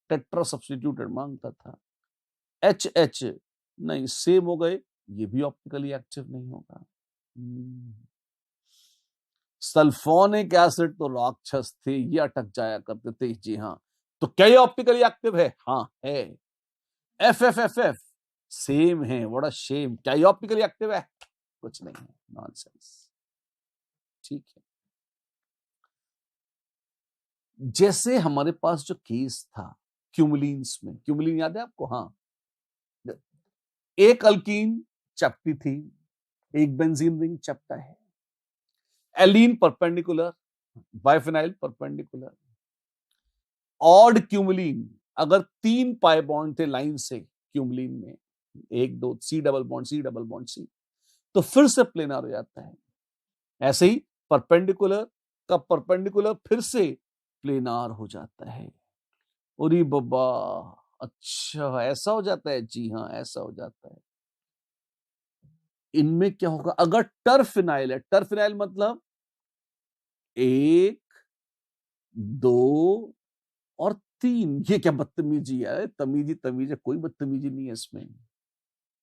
S1: टेट्रा सब्स्टिट्यूटेड मांगता था। H नहीं, सेम हो गए, ये भी ऑप्टिकली एक्टिव नहीं होगा। सल्फोनिक एसिड तो राक्षस थे, ये अटक जाया करते थे, जी हाँ। तो क्या ये ऑप्टिकली एक्टिव है? हाँ है। FF सेम है, बड़ा शेम, क्या ये ऑप्टिकली एक्टिव है? कुछ नहीं है, नॉनसेंस, ठीक है। जैसे हमारे पास जो केस था क्यूमुलिन्स में, क्यूमुलिन याद है आपको? हाँ, एक अल्कीन चपटी थी, एक बेंजीन रिंग चपटा है। एलीन परपेंडिकुलर, बाइफेनाइल परपेंडिकुलर। ऑड क्यूमुलिन, अगर 3 पाई बॉन्ड थे लाइन से क्यूमुलिन में, 1 2 C double bond C double bond C, तो फिर से प्लेनर हो जाता है। ऐसे ही परपेंडिकुलर का परपेंडिकुलर फिर से प्लेनार हो जाता है। अरे बाबा, अच्छा ऐसा हो जाता है, जी हाँ ऐसा हो जाता है। इनमें क्या होगा अगर टर्फिनाइल है? टर्फिनाइल मतलब 1 2 और 3। ये क्या बदतमीजी है? तमीजी तमीज है, कोई बदतमीजी नहीं है इसमें।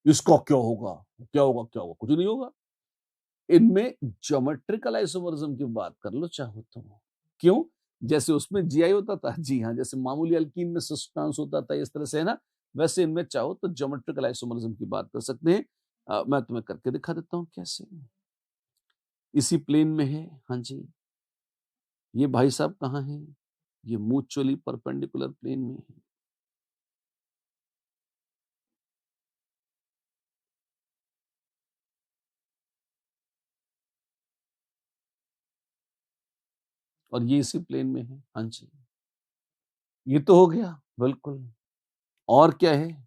S1: इसका क्या होगा? क्या होगा? क्या होगा? कुछ नहीं होगा। इनमें ज्योमेट्रिकल आइसोमरिज्म की बात कर लो चाहो तो। क्यों? जैसे उसमें GI होता था, जी हाँ, जैसे मामूली अल्कीन में सिस ट्रांस होता था, इस तरह से है ना, वैसे इनमें चाहो तो ज्योमेट्रिकल आइसोमरिज्म की बात कर सकते हैं। मैं तुम्हें करके दिखा देता हूं कैसे। इसी प्लेन में है, हाँ जी। ये भाई साहब कहाँ है? ये म्यूचुअली परपेंडिकुलर प्लेन में है। और ये इसी प्लेन में है, हाँ जी। ये तो हो गया, बिल्कुल। और क्या है?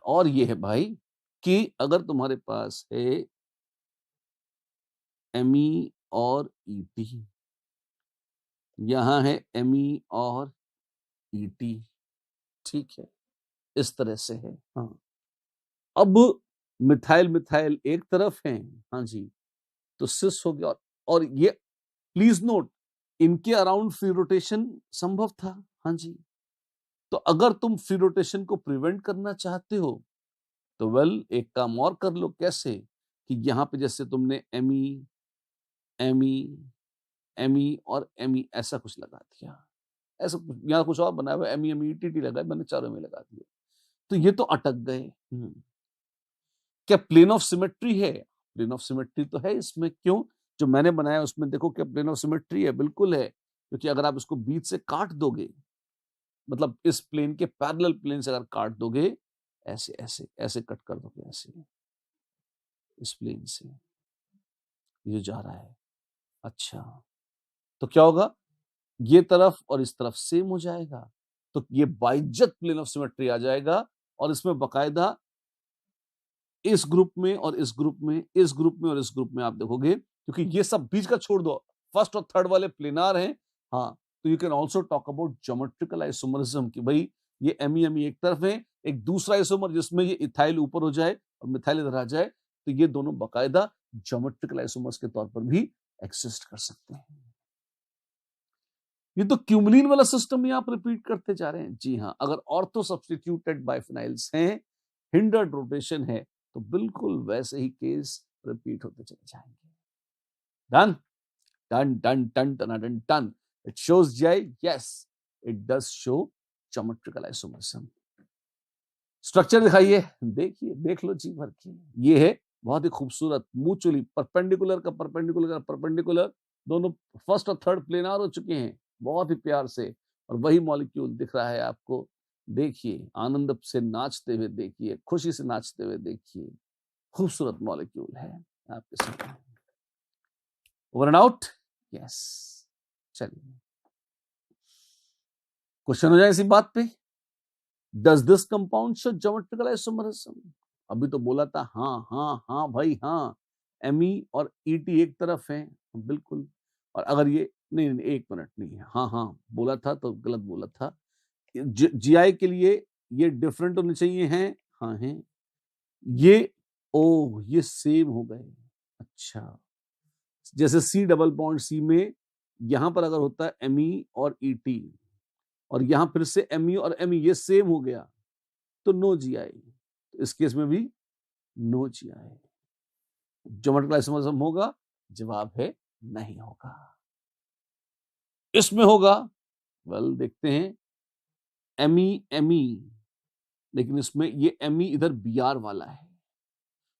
S1: और ये है भाई कि अगर तुम्हारे पास है ME और ET, यहां है ME और ET, ठीक है, इस तरह से है, हाँ। अब मिथाइल मिथाइल एक तरफ है, हाँ जी, तो सिस हो गया। और ये प्लीज नोट, इनके अराउंड फ्री रोटेशन संभव था, हाँ जी। तो अगर तुम फ्री रोटेशन को प्रिवेंट करना चाहते हो तो वेल एक काम और कर लो। कैसे? कि यहां पे जैसे तुमने एमई एमई एमई और एमई ऐसा कुछ लगा दिया, ऐसा यहाँ कुछ और बनाया हुआ एमई एमई टीटी लगा, मैंने चारों में लगा दिया, तो ये तो अटक गए। क्या प्लेन ऑफ सिमेट्री है? प्लेन ऑफ सिमेट्री तो है इसमें। क्यों? जो मैंने बनाया उसमें देखो क्या प्लेन ऑफ सिमेट्री है, बिल्कुल है। क्योंकि अगर आप इसको बीच से काट दोगे, मतलब इस प्लेन के पैरेलल प्लेन से अगर काट दोगे, ऐसे ऐसे ऐसे कट कर दोगे, ऐसे इस प्लेन से ये जा रहा है। अच्छा, तो क्या होगा? ये तरफ और इस तरफ सेम हो जाएगा, तो ये बाइजेक्ट प्लेन ऑफ सिमेट्री आ जाएगा। और इसमें बकायदा इस ग्रुप में और इस ग्रुप में, इस ग्रुप में और इस ग्रुप में आप देखोगे, क्योंकि ये सब बीच का छोड़ दो, फर्स्ट और थर्ड वाले प्लेनार हैं। हाँ, तो you can also talk about geometrical isomerism कि भाई ये एमई एक तरफ है, एक दूसरा आइसोमर जिसमें ये इथाइल ऊपर हो जाए और मिथाइल इधर आ जाए, तो ये दोनों बकायदा ज्योमेट्रिकल आइसोमर्स के तौर पर भी एक्सिस्ट कर सकते हैं। ये तो क्यूमलिन वाला सिस्टम ही आप रिपीट करते जा रहे हैं। जी हाँ, अगर ऑर्थो सब्स्टिट्यूटेड बाइफिनाइल्स हैं, हिंडर्ड रोटेशन है, तो बिल्कुल वैसे ही केस रिपीट होते चले जाएंगे। Done done done done done done done. It shows जाए, yes it does show geometrical isomerism. Structure दिखाइए, देखिए, देख लो जी भर की। ये है बहुत ही खूबसूरत म्यूचुअली परपेंडिकुलर का परपेंडिकुलर का परपेंडिकुलर, दोनों फर्स्ट और थर्ड प्लेनार हो चुके हैं बहुत ही प्यार से, और वही मॉलिक्यूल दिख रहा है आपको। देखिए, आनंद से नाचते हुए देखिए, खुशी से नाचते हुए देखिए, खूबसूरत मॉलिक्यूल है आपके सामने। Over and out. यस, चलिए क्वेश्चन हो जाए इसी बात पे। Does this compound show geometrical isomerism? अभी तो बोला था हाँ हाँ हाँ भाई हाँ, एमई और ईटी एक तरफ है, बिल्कुल। और अगर ये नहीं नहीं, एक मिनट, नहीं है, हाँ हाँ बोला था तो गलत बोला था। जीआई के लिए ये डिफरेंट होने चाहिए हैं, हाँ हैं ये। ओ, ये सेम हो गए। अच्छा, जैसे सी डबल बॉन्ड सी में यहां पर अगर होता है एमई और ईटी, और यहां फिर से एमई और एमई ये सेम हो गया, तो नो जीआई। तो इस केस में भी नो जीआई। ज्योमेट्रिकल आइसोमरिज्म होगा? जवाब है नहीं होगा। इसमें होगा? वेल, देखते हैं। एमई एमई, लेकिन इसमें ये एमई इधर बीआर वाला है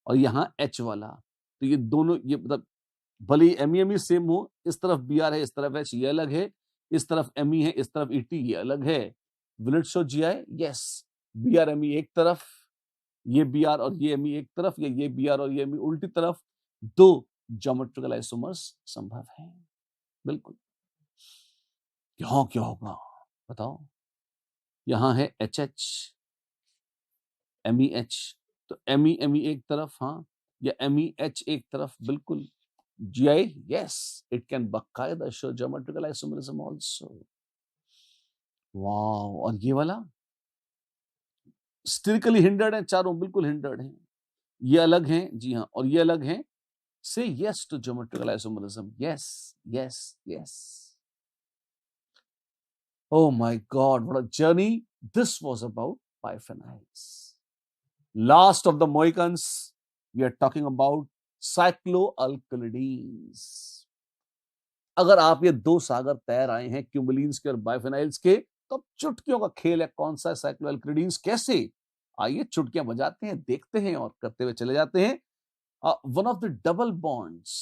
S1: और यहां एच वाला, तो ये दोनों, ये मतलब भले ही एमई एमई सेम हो, इस तरफ बीआर है, इस तरफ एच, ये अलग है। इस तरफ एमई है, इस तरफ ईटी, ये अलग है। Will it show GI? Yes. BR ME एक तरफ, ये बीआर और ये एमई एक तरफ, या ये बीआर और ये एमई उल्टी तरफ, दो ज्योमेट्रिकल आइसोमर्स संभव हैं, बिल्कुल। यहां क्या होगा बताओ? यहां है एच एच एमई एच, तो एमई एमई एक तरफ, हाँ, या एमई एच एक तरफ, बिल्कुल। जीआई? यस, इट कैन बकायदा show geometrical isomerism also. Wow, और ये वाला स्टेरिकली हिंडर्ड है, चारों बिल्कुल हिंडर्ड हैं। ये अलग हैं, जी हाँ, और ये अलग हैं। Say yes to geometrical isomerism. Yes, yes, yes. Oh my God, what a journey this was about biphenyls. Last of the Mohicans, we are talking about cycloalkylides. अगर आप ये दो सागर तैर आए हैं क्यूमुलिन्स के और बाइफेनाइल्स के, तो अब चुटकियों का खेल है कौन सा साइक्लोएल्किलिडीन्स कैसे। आइए चुटकियां बजाते हैं, देखते हैं और करते हुए चले जाते हैं। One of the double bonds,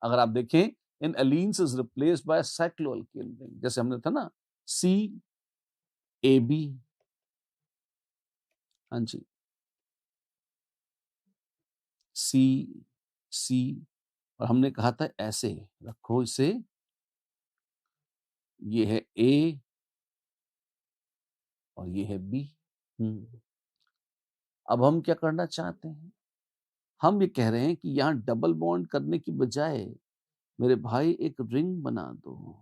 S1: अगर आप देखें, in allenes is replaced by cycloalkane ring, जैसे हमने था ना सी ए बी, हाँ जी, सी सी, और हमने कहा था ऐसे रखो इसे, ये है ए और ये है बी। अब हम क्या करना चाहते हैं? हम ये कह रहे हैं कि यहां डबल बॉन्ड करने की बजाय मेरे भाई एक रिंग बना दो,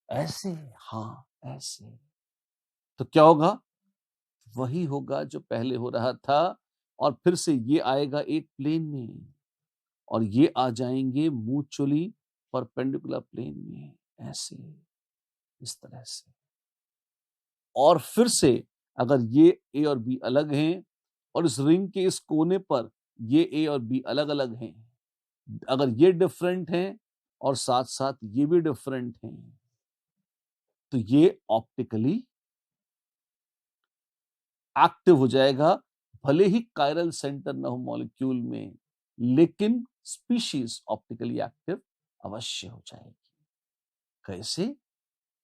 S1: ऐसे, हाँ ऐसे। तो क्या होगा? वही होगा जो पहले हो रहा था, और फिर से ये आएगा एक प्लेन में, और ये आ जाएंगे म्यूचुअली परपेंडिकुलर प्लेन में, ऐसे, इस तरह से। और फिर से अगर ये ए और बी अलग हैं और इस रिंग के इस कोने पर ये ए और बी अलग अलग हैं, अगर ये डिफरेंट हैं और साथ साथ ये भी डिफरेंट हैं, तो ये ऑप्टिकली एक्टिव हो जाएगा, भले ही कायरल सेंटर न हो मॉलिक्यूल में, लेकिन स्पीशीज ऑप्टिकली एक्टिव अवश्य हो जाएगी। कैसे?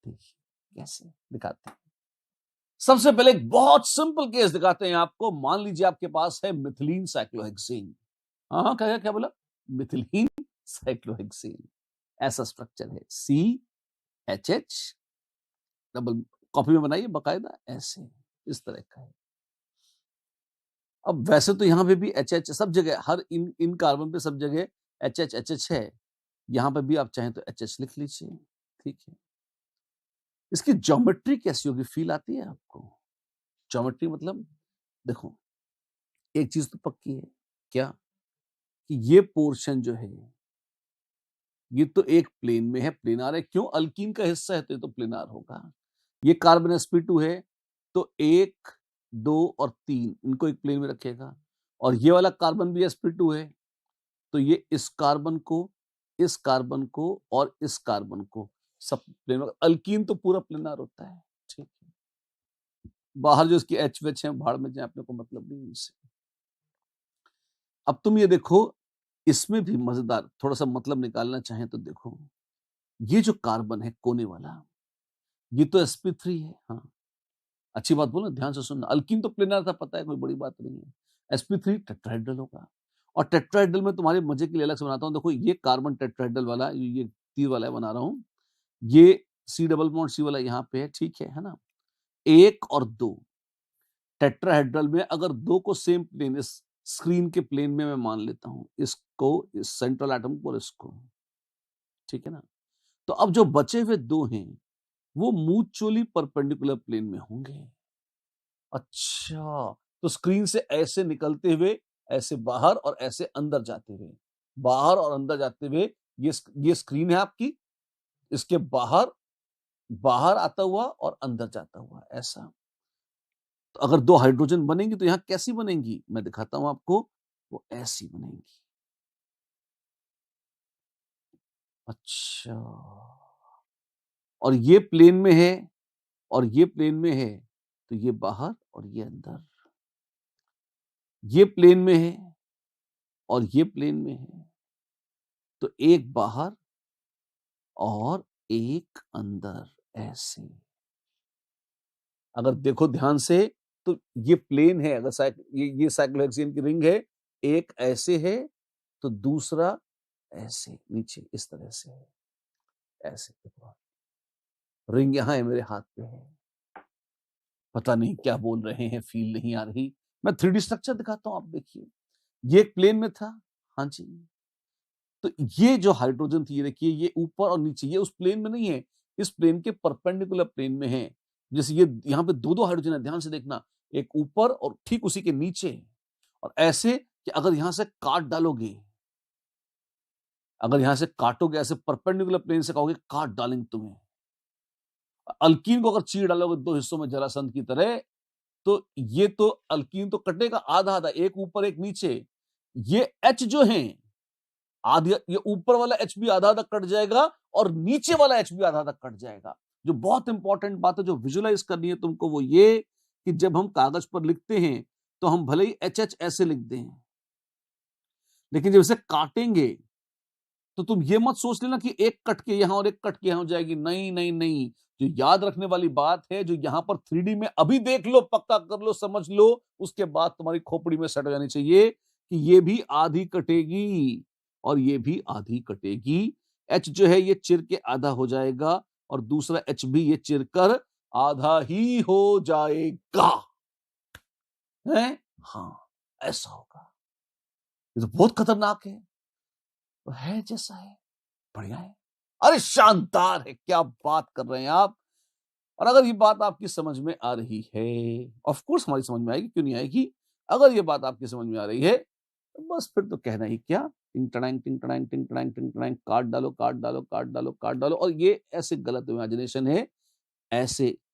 S1: देखिए कैसे दिखाते हैं। सबसे पहले एक बहुत सिंपल केस दिखाते हैं आपको। मान लीजिए आपके पास है मिथिलीन साइक्लोहेक्सेन। हाँ, क्या क्या बोला? Methylene cyclohexane. ऐसा स्ट्रक्चर है, CHH, डबल कॉपी में बनाइए बकायदा, ऐसे इस तरह का है। अब वैसे तो यहां पे भी HH सब जगह, हर इन कार्बन पे सब जगह HH है। यहां पे भी आप चाहें तो HH लिख लीजिए, ठीक है। इसकी ज्योमेट्री कैसी होगी, फील आती है आपको? ज्योमेट्री मतलब देखो, एक चीज तो पक्की है, क्या कि ये पोर्शन जो है ये तो एक प्लेन में है, प्लेनार है। क्यों? अल्कीन का हिस्सा है तो प्लेनार होगा। ये कार्बन sp2 है तो 1, 2 और 3 इनको एक प्लेन में रखेगा, और ये वाला कार्बन भी sp2 है तो ये इस कार्बन को, इस कार्बन को और इस कार्बन को सब प्लेन में। अल्कीन तो पूरा प्लेनार होता है, ठीक है। बाहर जो इसकी HH है भाड़ में जाए, अपने को मतलब नहीं इनसे। अब तुम ये देखो, इसमें भी मजेदार थोड़ा सा मतलब निकालना चाहें तो देखो, ये जो कार्बन है कोने वाला, ये तो sp3 है। हाँ, अच्छी बात बोलो, ध्यान से सुनना। अल्कीन तो प्लेनर था, पता है, कोई बड़ी बात नहीं है। sp3 टेट्राहेड्रल होगा, और टेट्राहेड्रल में तुम्हारे मजे के लिए अलग से बनाता हूं। देखो ये कार्बन टेट्राहेड्रल वाला, ये तीर वाला बना रहा हूं, ये C डबल बॉन्ड C वाला यहाँ पे है, ठीक है ना। 1 और 2 टेट्राहेड्रल में अगर 2 को सेम प्लेन, इस स्क्रीन के प्लेन में मैं मान लेता हूं, इसको, इस सेंट्रल एटम को और इसको, ठीक है ना। तो अब जो बचे हुए 2 हैं वो म्यूचुअली परपेंडिकुलर प्लेन में होंगे। अच्छा, तो स्क्रीन से ऐसे निकलते हुए, ऐसे बाहर और ऐसे अंदर जाते हुए, बाहर और अंदर जाते हुए, ये स्क्रीन है आपकी, इसके बाहर, बाहर आता हुआ और अंदर जाता हुआ, ऐसा। तो अगर 2 हाइड्रोजन बनेंगी तो यहां कैसी बनेंगी, मैं दिखाता हूं आपको, वो ऐसी बनेंगी। अच्छा, और ये प्लेन में है और ये प्लेन में है, तो ये बाहर और ये अंदर। ये प्लेन में है और ये प्लेन में है, तो एक बाहर और एक अंदर, ऐसे। अगर देखो ध्यान से तो ये प्लेन है, अगर ये साइक्लोहेक्सेन की रिंग है, एक ऐसे है तो दूसरा ऐसे नीचे इस तरह से है, ऐसे। देखो रिंग यहां है, मेरे हाथ पे है, पता नहीं क्या बोल रहे हैं, फील नहीं आ रही। मैं 3D स्ट्रक्चर दिखाता हूं, आप देखिए। ये एक प्लेन में था, हाँ जी, तो ये जो हाइड्रोजन थी, ये देखिए, ये ऊपर और नीचे, ये उस प्लेन में नहीं है, इस प्लेन के परपेंडिकुलर प्लेन में है। जैसे ये यहाँ पे 2 हाइड्रोजन है, ध्यान से देखना, एक ऊपर और ठीक उसी के नीचे। और ऐसे कि अगर यहां से काट डालोगे, अगर यहां से काटोगे, ऐसे परपेंडिकुलर प्लेन से कहोगे काट डालेंगे तुम्हें। अल्कीन को अगर चीर डालोगे 2 हिस्सों में जरासंध की तरह, तो ये तो अल्कीन तो कटेगा आधा आधा, एक ऊपर एक नीचे। ये H जो है आधा, ये ऊपर वाला H भी आधा आधा कट जाएगा और नीचे वाला H भी आधा आधा कट जाएगा। जो बहुत इंपॉर्टेंट बात है जो विजुलाइज करनी है तुमको, वो ये कि जब हम कागज पर लिखते हैं तो हम भले ही HH ऐसे लिख दें, लेकिन जब इसे काटेंगे तो तुम ये मत सोच लेना कि एक कट के यहां और एक कट के यहां हो जाएगी। नहीं नहीं नहीं, जो याद रखने वाली बात है, जो यहां पर 3D में अभी देख लो, पक्का कर लो, समझ लो, उसके बाद तुम्हारी खोपड़ी में सेट हो जानी चाहिए कि ये भी आधी कटेगी और ये भी आधी कटेगी। H जो है ये चिर के आधा हो जाएगा और दूसरा H भी ये चिर कर आधा ही हो जाएगा, है? हाँ, ऐसा होगा। ये तो बहुत खतरनाक है, तो है जैसा है, बढ़िया है, अरे शानदार है, क्या बात कर रहे हैं आप। और अगर ये बात आपकी समझ में आ रही है, ऑफ कोर्स हमारी समझ में आएगी, क्यों नहीं आएगी। अगर ये बात आपकी समझ में आ रही है तो बस फिर तो कहना ही क्या, टिंग टड़ांग टिंग टड़ांग टिंग टड़ांग टिंग टड़ांग, काट डालो काट डालो काट डालो काट डालो। और ये ऐसे गलत इमेजिनेशन है, ऐसे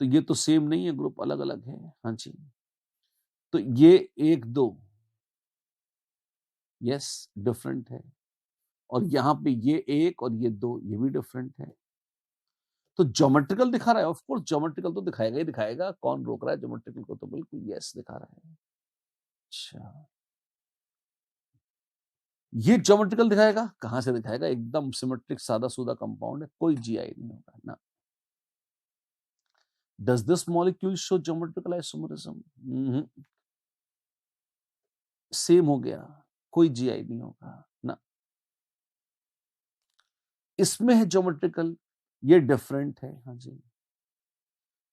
S1: तो ये तो सेम नहीं है, ग्रुप अलग अलग है। हाँ जी, तो ये 1 2 यस डिफरेंट है, और यहां पे ये 1 और ये 2 ये भी डिफरेंट है। तो ज्योमेट्रिकल दिखा रहा है, ऑफ कोर्स ज्योमेट्रिकल तो दिखाएगा ही दिखाएगा, कौन रोक रहा है ज्योमेट्रिकल को, तो बिल्कुल यस दिखा रहा है। अच्छा, ये ज्योमेट्रिकल दिखाएगा, कहां से दिखाएगा, एकदम सिमेट्रिक सादा सूदा कंपाउंड है, कोई जीआई नहीं होगा ना। Does this molecule show geometrical isomerism? Same हो गया, कोई जीआई नहीं होगा ना। इसमें है ज्योमेट्रिकल, ये डिफरेंट है। हाँ जी,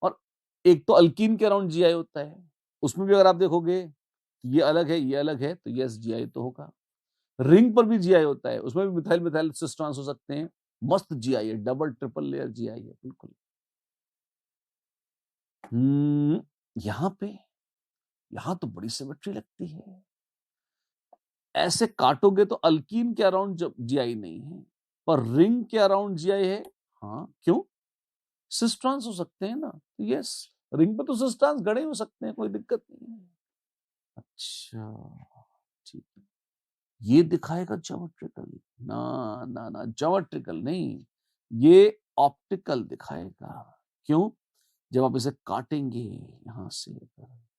S1: और एक तो अल्कीन के अराउंड जीआई होता है, उसमें भी अगर आप देखोगे ये अलग है ये अलग है, तो यस जीआई तो होगा। रिंग पर भी जीआई होता है, उसमें भी मिथाइल मिथाइल सिस ट्रांस हो सकते हैं, मस्त जीआई है, डबल ट्रिपल लेयर जीआई है बिल्कुल। यहां पे, यहां तो बड़ी सिमेट्री लगती है, ऐसे काटोगे तो अल्कीन के अराउंड जीआई नहीं है, पर रिंग के अराउंड जीआई है। हाँ क्यों, सिस ट्रांस हो सकते हैं ना, यस रिंग पे तो सिस ट्रांस गड़े हो सकते हैं, कोई दिक्कत नहीं है। अच्छा ठीक है, ये दिखाएगा ज्योमेट्रिकल, ना ना ना ज्योमेट्रिकल नहीं, ये ऑप्टिकल दिखाएगा। क्यों, जब आप इसे काटेंगे, यहां से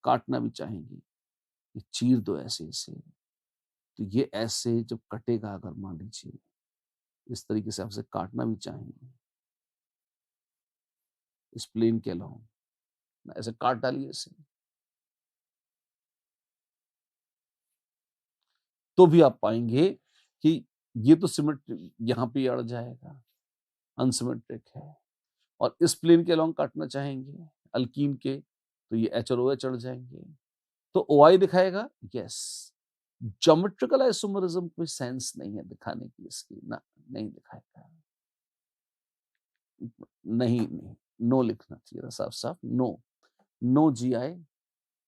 S1: काटना भी चाहेंगे, ये चीर दो ऐसे ऐसे, तो ये ऐसे जब कटेगा, अगर मान लीजिए इस तरीके से आप इसे काटना भी चाहेंगे, इस प्लेन के अलावा ऐसे काट डालिए इसे, तो भी आप पाएंगे कि ये तो सिमेट्रिक, यहां पे अड़ जाएगा, अनसिमेट्रिक है। और इस प्लेन के अलोंग काटना चाहेंगे अल्कीन के, तो ये एच और ओ एच अड़ जाएंगे, तो ओ आई दिखाएगा। यस, ज्योमेट्रिकल आइसोमरिज्म कोई सेंस नहीं है दिखाने की इसकी ना, नहीं दिखाएगा, नहीं नहीं, नो लिखना चाहिए साफ साफ, no, no G I,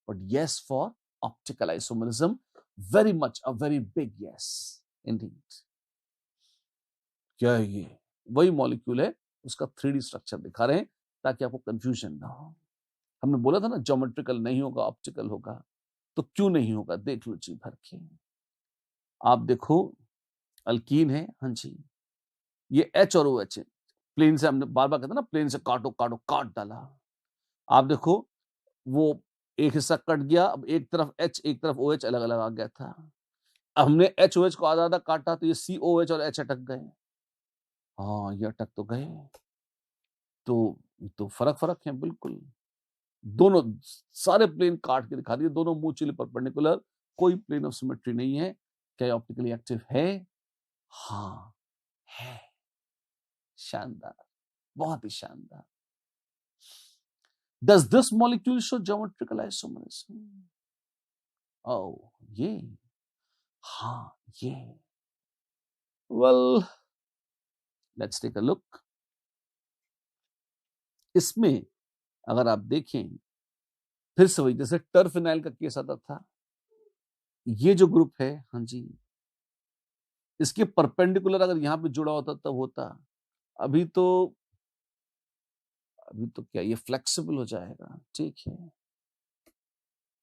S1: but yes for optical isomerism, very much a very big yes indeed. क्या है ये, वही मॉलिक्यूल है, उसका 3D स्ट्रक्चर दिखा रहे हैं ताकि आपको कंफ्यूजन ना हो। हमने बोला था ना ज्योमेट्रिकल नहीं होगा, ऑप्टिकल होगा, तो क्यों नहीं होगा, देख लो जी भर के। आप देखो अल्कीन है, हाँ जी, ये एच और ओ एच है, प्लेन से हमने बार बार कहते ना, प्लेन से काटो काटो, काट डाला। आप देखो वो एक हिस्सा कट गया, अब एक तरफ एच एक तरफ ओ एच अलग अलग आ गया था, अब हमने एच ओ एच को आधा आधा काटा, तो ये सी ओ एच और एच अटक गए। हाँ ये अटक तो गए, तो फर्क फर्क है बिल्कुल, दोनों सारे प्लेन काट के दिखा दिए, दोनों म्यूचुअली परपेंडिकुलर, कोई प्लेन ऑफ सिमेट्री नहीं है। क्या ऑप्टिकली एक्टिव है? हाँ है, शानदार, बहुत ही शानदार। Does this molecule show geometrical isomerism? Oh ये, हाँ ये, well let's take a look. इसमें अगर आप देखें, फिर से वही जैसे टर्फिनाइल का केस आता था, ये जो ग्रुप है, हाँ जी, इसके परपेंडिकुलर अगर यहां पे जुड़ा होता तब होता, अभी तो, अभी तो क्या ये फ्लेक्सिबल हो जाएगा, ठीक है,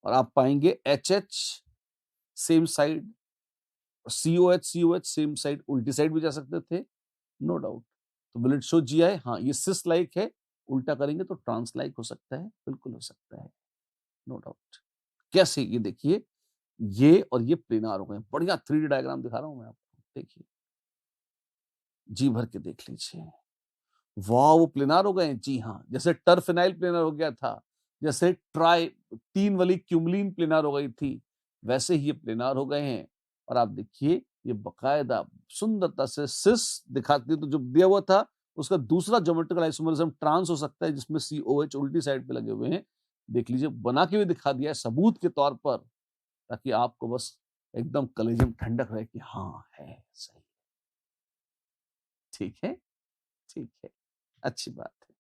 S1: और आप पाएंगे एच एच सेम साइड, सी ओ एच सेम साइड, उल्टी साइड भी जा सकते थे, नो डाउट। तो विल इट शो जी आई? हाँ, ये सिस लाइक है, उल्टा करेंगे तो ट्रांस लाइक हो सकता है, बिल्कुल हो सकता है, नो डाउट। कैसे, ये देखिए, ये और ये प्लेनार हो गए, बढ़िया 3D डायग्राम दिखा रहा हूं मैं आपको, देखिए जी भर के देख लीजिए, वाह वो प्लेनार हो गए, जी हाँ, जैसे टर्फिनाइल प्लेनार हो गया था, जैसे ट्राई 3 वाली क्यूमलिन प्लेनार हो गई थी, वैसे ही ये प्लेनार हो गए हैं। और आप देखिए ये बकायदा सुंदरता से सिस दिखाती है, तो जो दिया हुआ था उसका दूसरा ज्योमेट्रिकल आइसोमरिज्म ट्रांस हो सकता है, जिसमें COH उल्टी साइड पे लगे हुए हैं, देख लीजिए, बना के भी दिखा दिया है सबूत के तौर पर, ताकि आपको बस एकदम कलेजे में ठंडक रहे कि हाँ है सही, ठीक है, ठीक है, अच्छी बात है।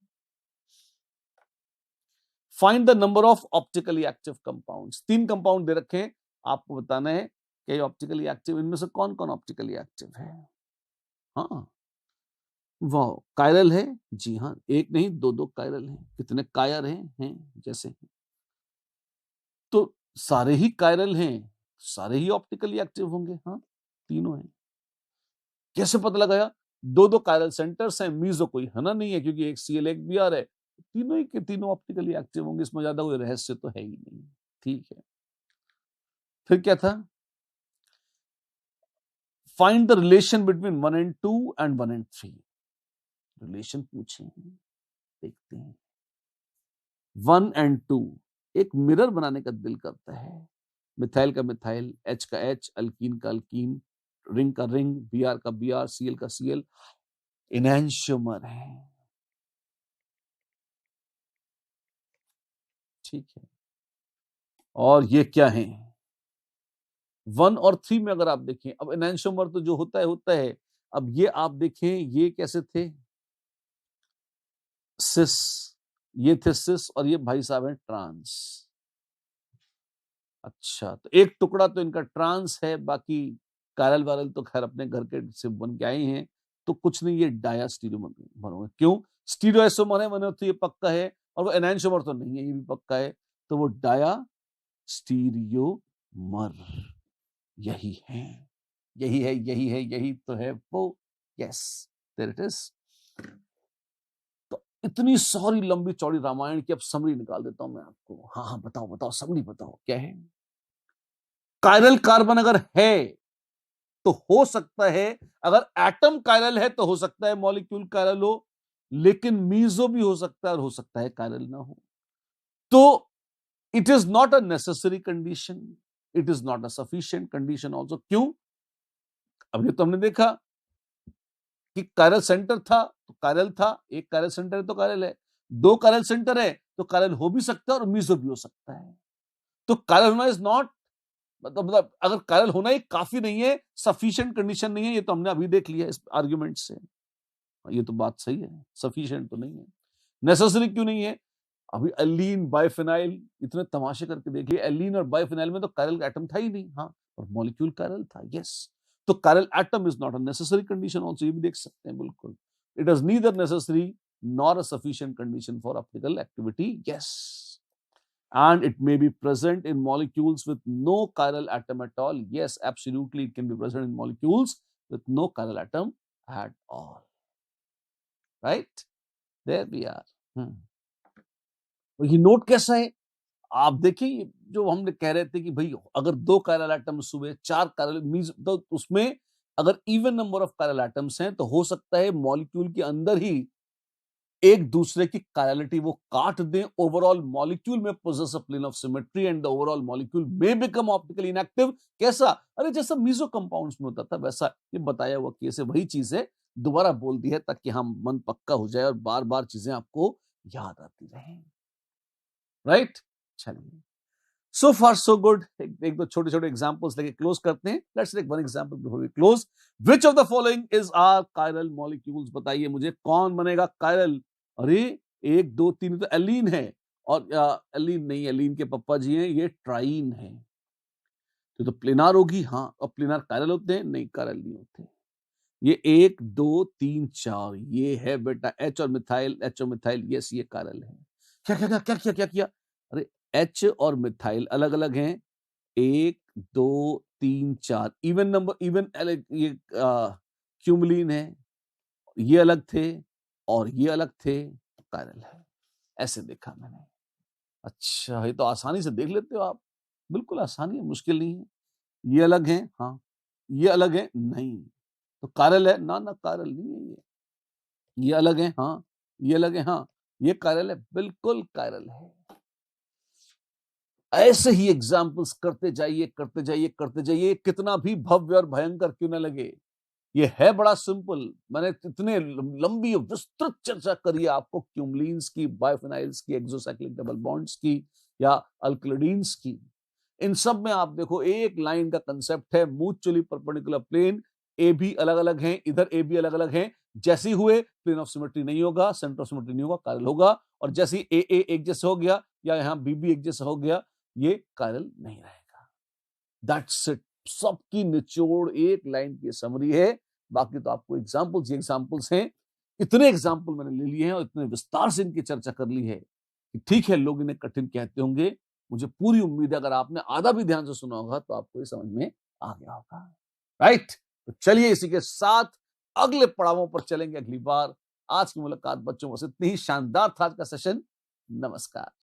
S1: Find the number of optically active compounds, 3 compound दे रखे हैं, आपको बताना है कि ऑप्टिकली एक्टिव, इनमें से कौन कौन ऑप्टिकली एक्टिव है। हाँ वाह, कायरल है। जी हाँ, एक नहीं दो दो कायरल हैं। कितने कायर हैं जैसे हैं। तो सारे ही कायरल हैं, सारे ही ऑप्टिकली एक्टिव होंगे। हाँ, तीनों हैं। कैसे पता लगाया? दो दो कायरल सेंटर्स हैं, मीजो कोई हना नहीं है क्योंकि एक सीएल एक बीआर है। तीनों ही के तीनों ऑप्टिकली एक्टिव होंगे, इसमें ज्यादा कोई रहस्य तो है ही नहीं। ठीक है, फिर क्या था? Find the relation between 1 and 2 and 1 and 3। Relation पूछे हैं, देखते हैं। 1 and 2, एक मिरर बनाने का दिल करता है। मिथाइल का मिथाइल, एच का एच, अल्कीन का अल्कीन, रिंग का रिंग, बीआर का बीआर, सीएल का सीएल, इनैंशियोमर है। ठीक है, और ये क्या है? 1 और 3 में अगर आप देखें, अब एनैंशियोमर तो जो होता है होता है। अब ये आप देखें, ये कैसे थे? सिस, ये थे सिस, और ये भाई साहब हैं ट्रांस। अच्छा, तो एक टुकड़ा तो इनका ट्रांस है, बाकी कायरल वायरल तो खैर अपने घर के से बन के आए हैं। तो कुछ नहीं, ये डाया स्टीरियोमर होंगे। क्यों? स्टीरियोसोमर है मैंने, तो ये पक्का है। और वो एनैंशियोमर तो नहीं है, ये भी पक्का है। तो वो डाया स्टीरियोमर यही है, यही है, यही है, यही तो है वो। Yes, there it is. तो इतनी सारी लंबी चौड़ी रामायण की अब समरी निकाल देता हूं मैं आपको। हाँ हाँ, बताओ बताओ, समरी बताओ क्या है। कायरल कार्बन अगर है तो हो सकता है, अगर एटम कायरल है तो हो सकता है मॉलिक्यूल कायरल हो, लेकिन मीजो भी हो सकता है और हो सकता है कायरल ना हो। तो it is not a necessary condition, it is not a sufficient condition also. क्यों? अब ये तो हमने देखा कि कायरल सेंटर था तो कायरल था, एक कायरल सेंटर है तो कायरल है, दो कायरल सेंटर है तो कायरल हो भी सकता है और मीजो भी हो सकता है। तो कायरल होना इज नॉट, मतलब अगर कायरल होना ही काफी नहीं है, सफिशिएंट कंडीशन नहीं है, ये तो हमने अभी देख लिया इस आर्ग्यूमेंट से। ये तो बात सही है, सफिशिएंट तो नहीं है। नेसेसरी क्यों नहीं है? अभी एलीन बाइफिनाइल, इतने तमाशे करके देखिए, एलीन और बाइफिनाइल में तो कायरल एटम था ही नहीं। हाँ, और मॉलिक्यूल कायरल था। यस, तो chiral atom is not a necessary condition also, ये भी देख सकते हैं बिल्कुल। It is neither necessary nor a sufficient condition for optical activity. Yes, and it may be present in molecules with no chiral atom at all. Yes, absolutely, it can be present in molecules with no chiral atom at all. Right? There we are. ये नोट कैसा है? आप देखिए, जो हमने कह रहे थे कि भाई अगर दो कायरल एटम्स हुए, चार कायरल मींस, तो उसमें अगर even number of chiral atoms हैं तो हो सकता है मॉलिक्यूल के अंदर ही एक दूसरे की कायरलिटी वो काट दें। ओवरऑल मॉलिक्यूल में possess a plane of symmetry and the overall molecule may become optically inactive. कैसा? अरे जैसा मीजो कंपाउंड्स में होता था वैसा। ये बताया हुआ केस है, वही चीज है, दोबारा बोल दी है ताकि हम मन पक्का हो जाए और बार बार चीजें आपको याद आती रहें। राइट? चलिए, सो फार सो गुड। एक दो छोटे छोटे एग्जांपल्स लेके क्लोज करते हैं। Let's take one example before we close. Which of the following is are chiral molecules? बताइए मुझे, कौन बनेगा कायरल? अरे एक दो तीन तो एलीन है, और एलीन नहीं, एलीन के पप्पा जी हैं, ये ट्राइन है। तो प्लेनार होगी। हाँ, और प्लेनार कायरल होते हैं? नहीं, कायरल नहीं होते। ये एक दो तीन चार, ये है बेटा एच और मिथाइल, एच और मिथाइल, यस ये कायरल है। क्या क्या क्या क्या क्या क्या किया? अरे एच और मिथाइल अलग अलग हैं, एक दो तीन चार, इवन नंबर, इवन ये क्यूमलीन है, ये अलग थे और ये अलग थे, कायरल है। ऐसे देखा मैंने। अच्छा, ये तो आसानी से देख लेते हो आप, बिल्कुल आसानी है, मुश्किल नहीं है। ये अलग है, हाँ, ये अलग है, नहीं, तो कायरल है ना? ना, कायरल नहीं है ये अलग है, हाँ, ये अलग है, हाँ, ये कायरल है, बिल्कुल कायरल है। ऐसे ही एग्जाम्पल्स करते जाइए, करते जाइए, करते जाइए, कितना भी भव्य और भयंकर क्यों ना लगे। ये है बड़ा सिंपल। मैंने इतने लंबी और विस्तृत चर्चा करी है आपको क्यूमलीन्स की, बाइफिनाइल्स की, एक्सोसाइक्लिक डबल बॉन्ड्स की, या अल्कलिडीन्स की। इन सब में आप देखो, एक लाइन का कंसेप्ट है, म्यूचुअली परपेंडिकुलर प्लेन। ए भी अलग अलग हैं, इधर ए भी अलग अलग हैं। जैसे हुए प्लेन ऑफ सिमेट्री नहीं होगा, सेंटर ऑफ सिमेट्री नहीं होगा, कायरल होगा। और जैसे ए ए एक जैसा हो गया, या यहां बी बी एक जैसा हो गया, ये कायरल नहीं रहेगा। That's it. सबकी निचोड़ एक लाइन की समरी है। बाकी तो आपको एग्जांपल्स हैं। इतने एग्जाम्पल मैंने ले लिए हैं और इतने विस्तार से इनकी चर्चा कर ली है कि ठीक है, लोग इन्हें कठिन कहते होंगे। मुझे पूरी उम्मीद है अगर आपने आधा भी ध्यान से सुना होगा तो आपको ये समझ में आ गया होगा। राइट, तो चलिए इसी के साथ अगले पड़ावों पर चलेंगे अगली बार। आज की मुलाकात बच्चों, बस इतनी ही शानदार था आज का सेशन। नमस्कार।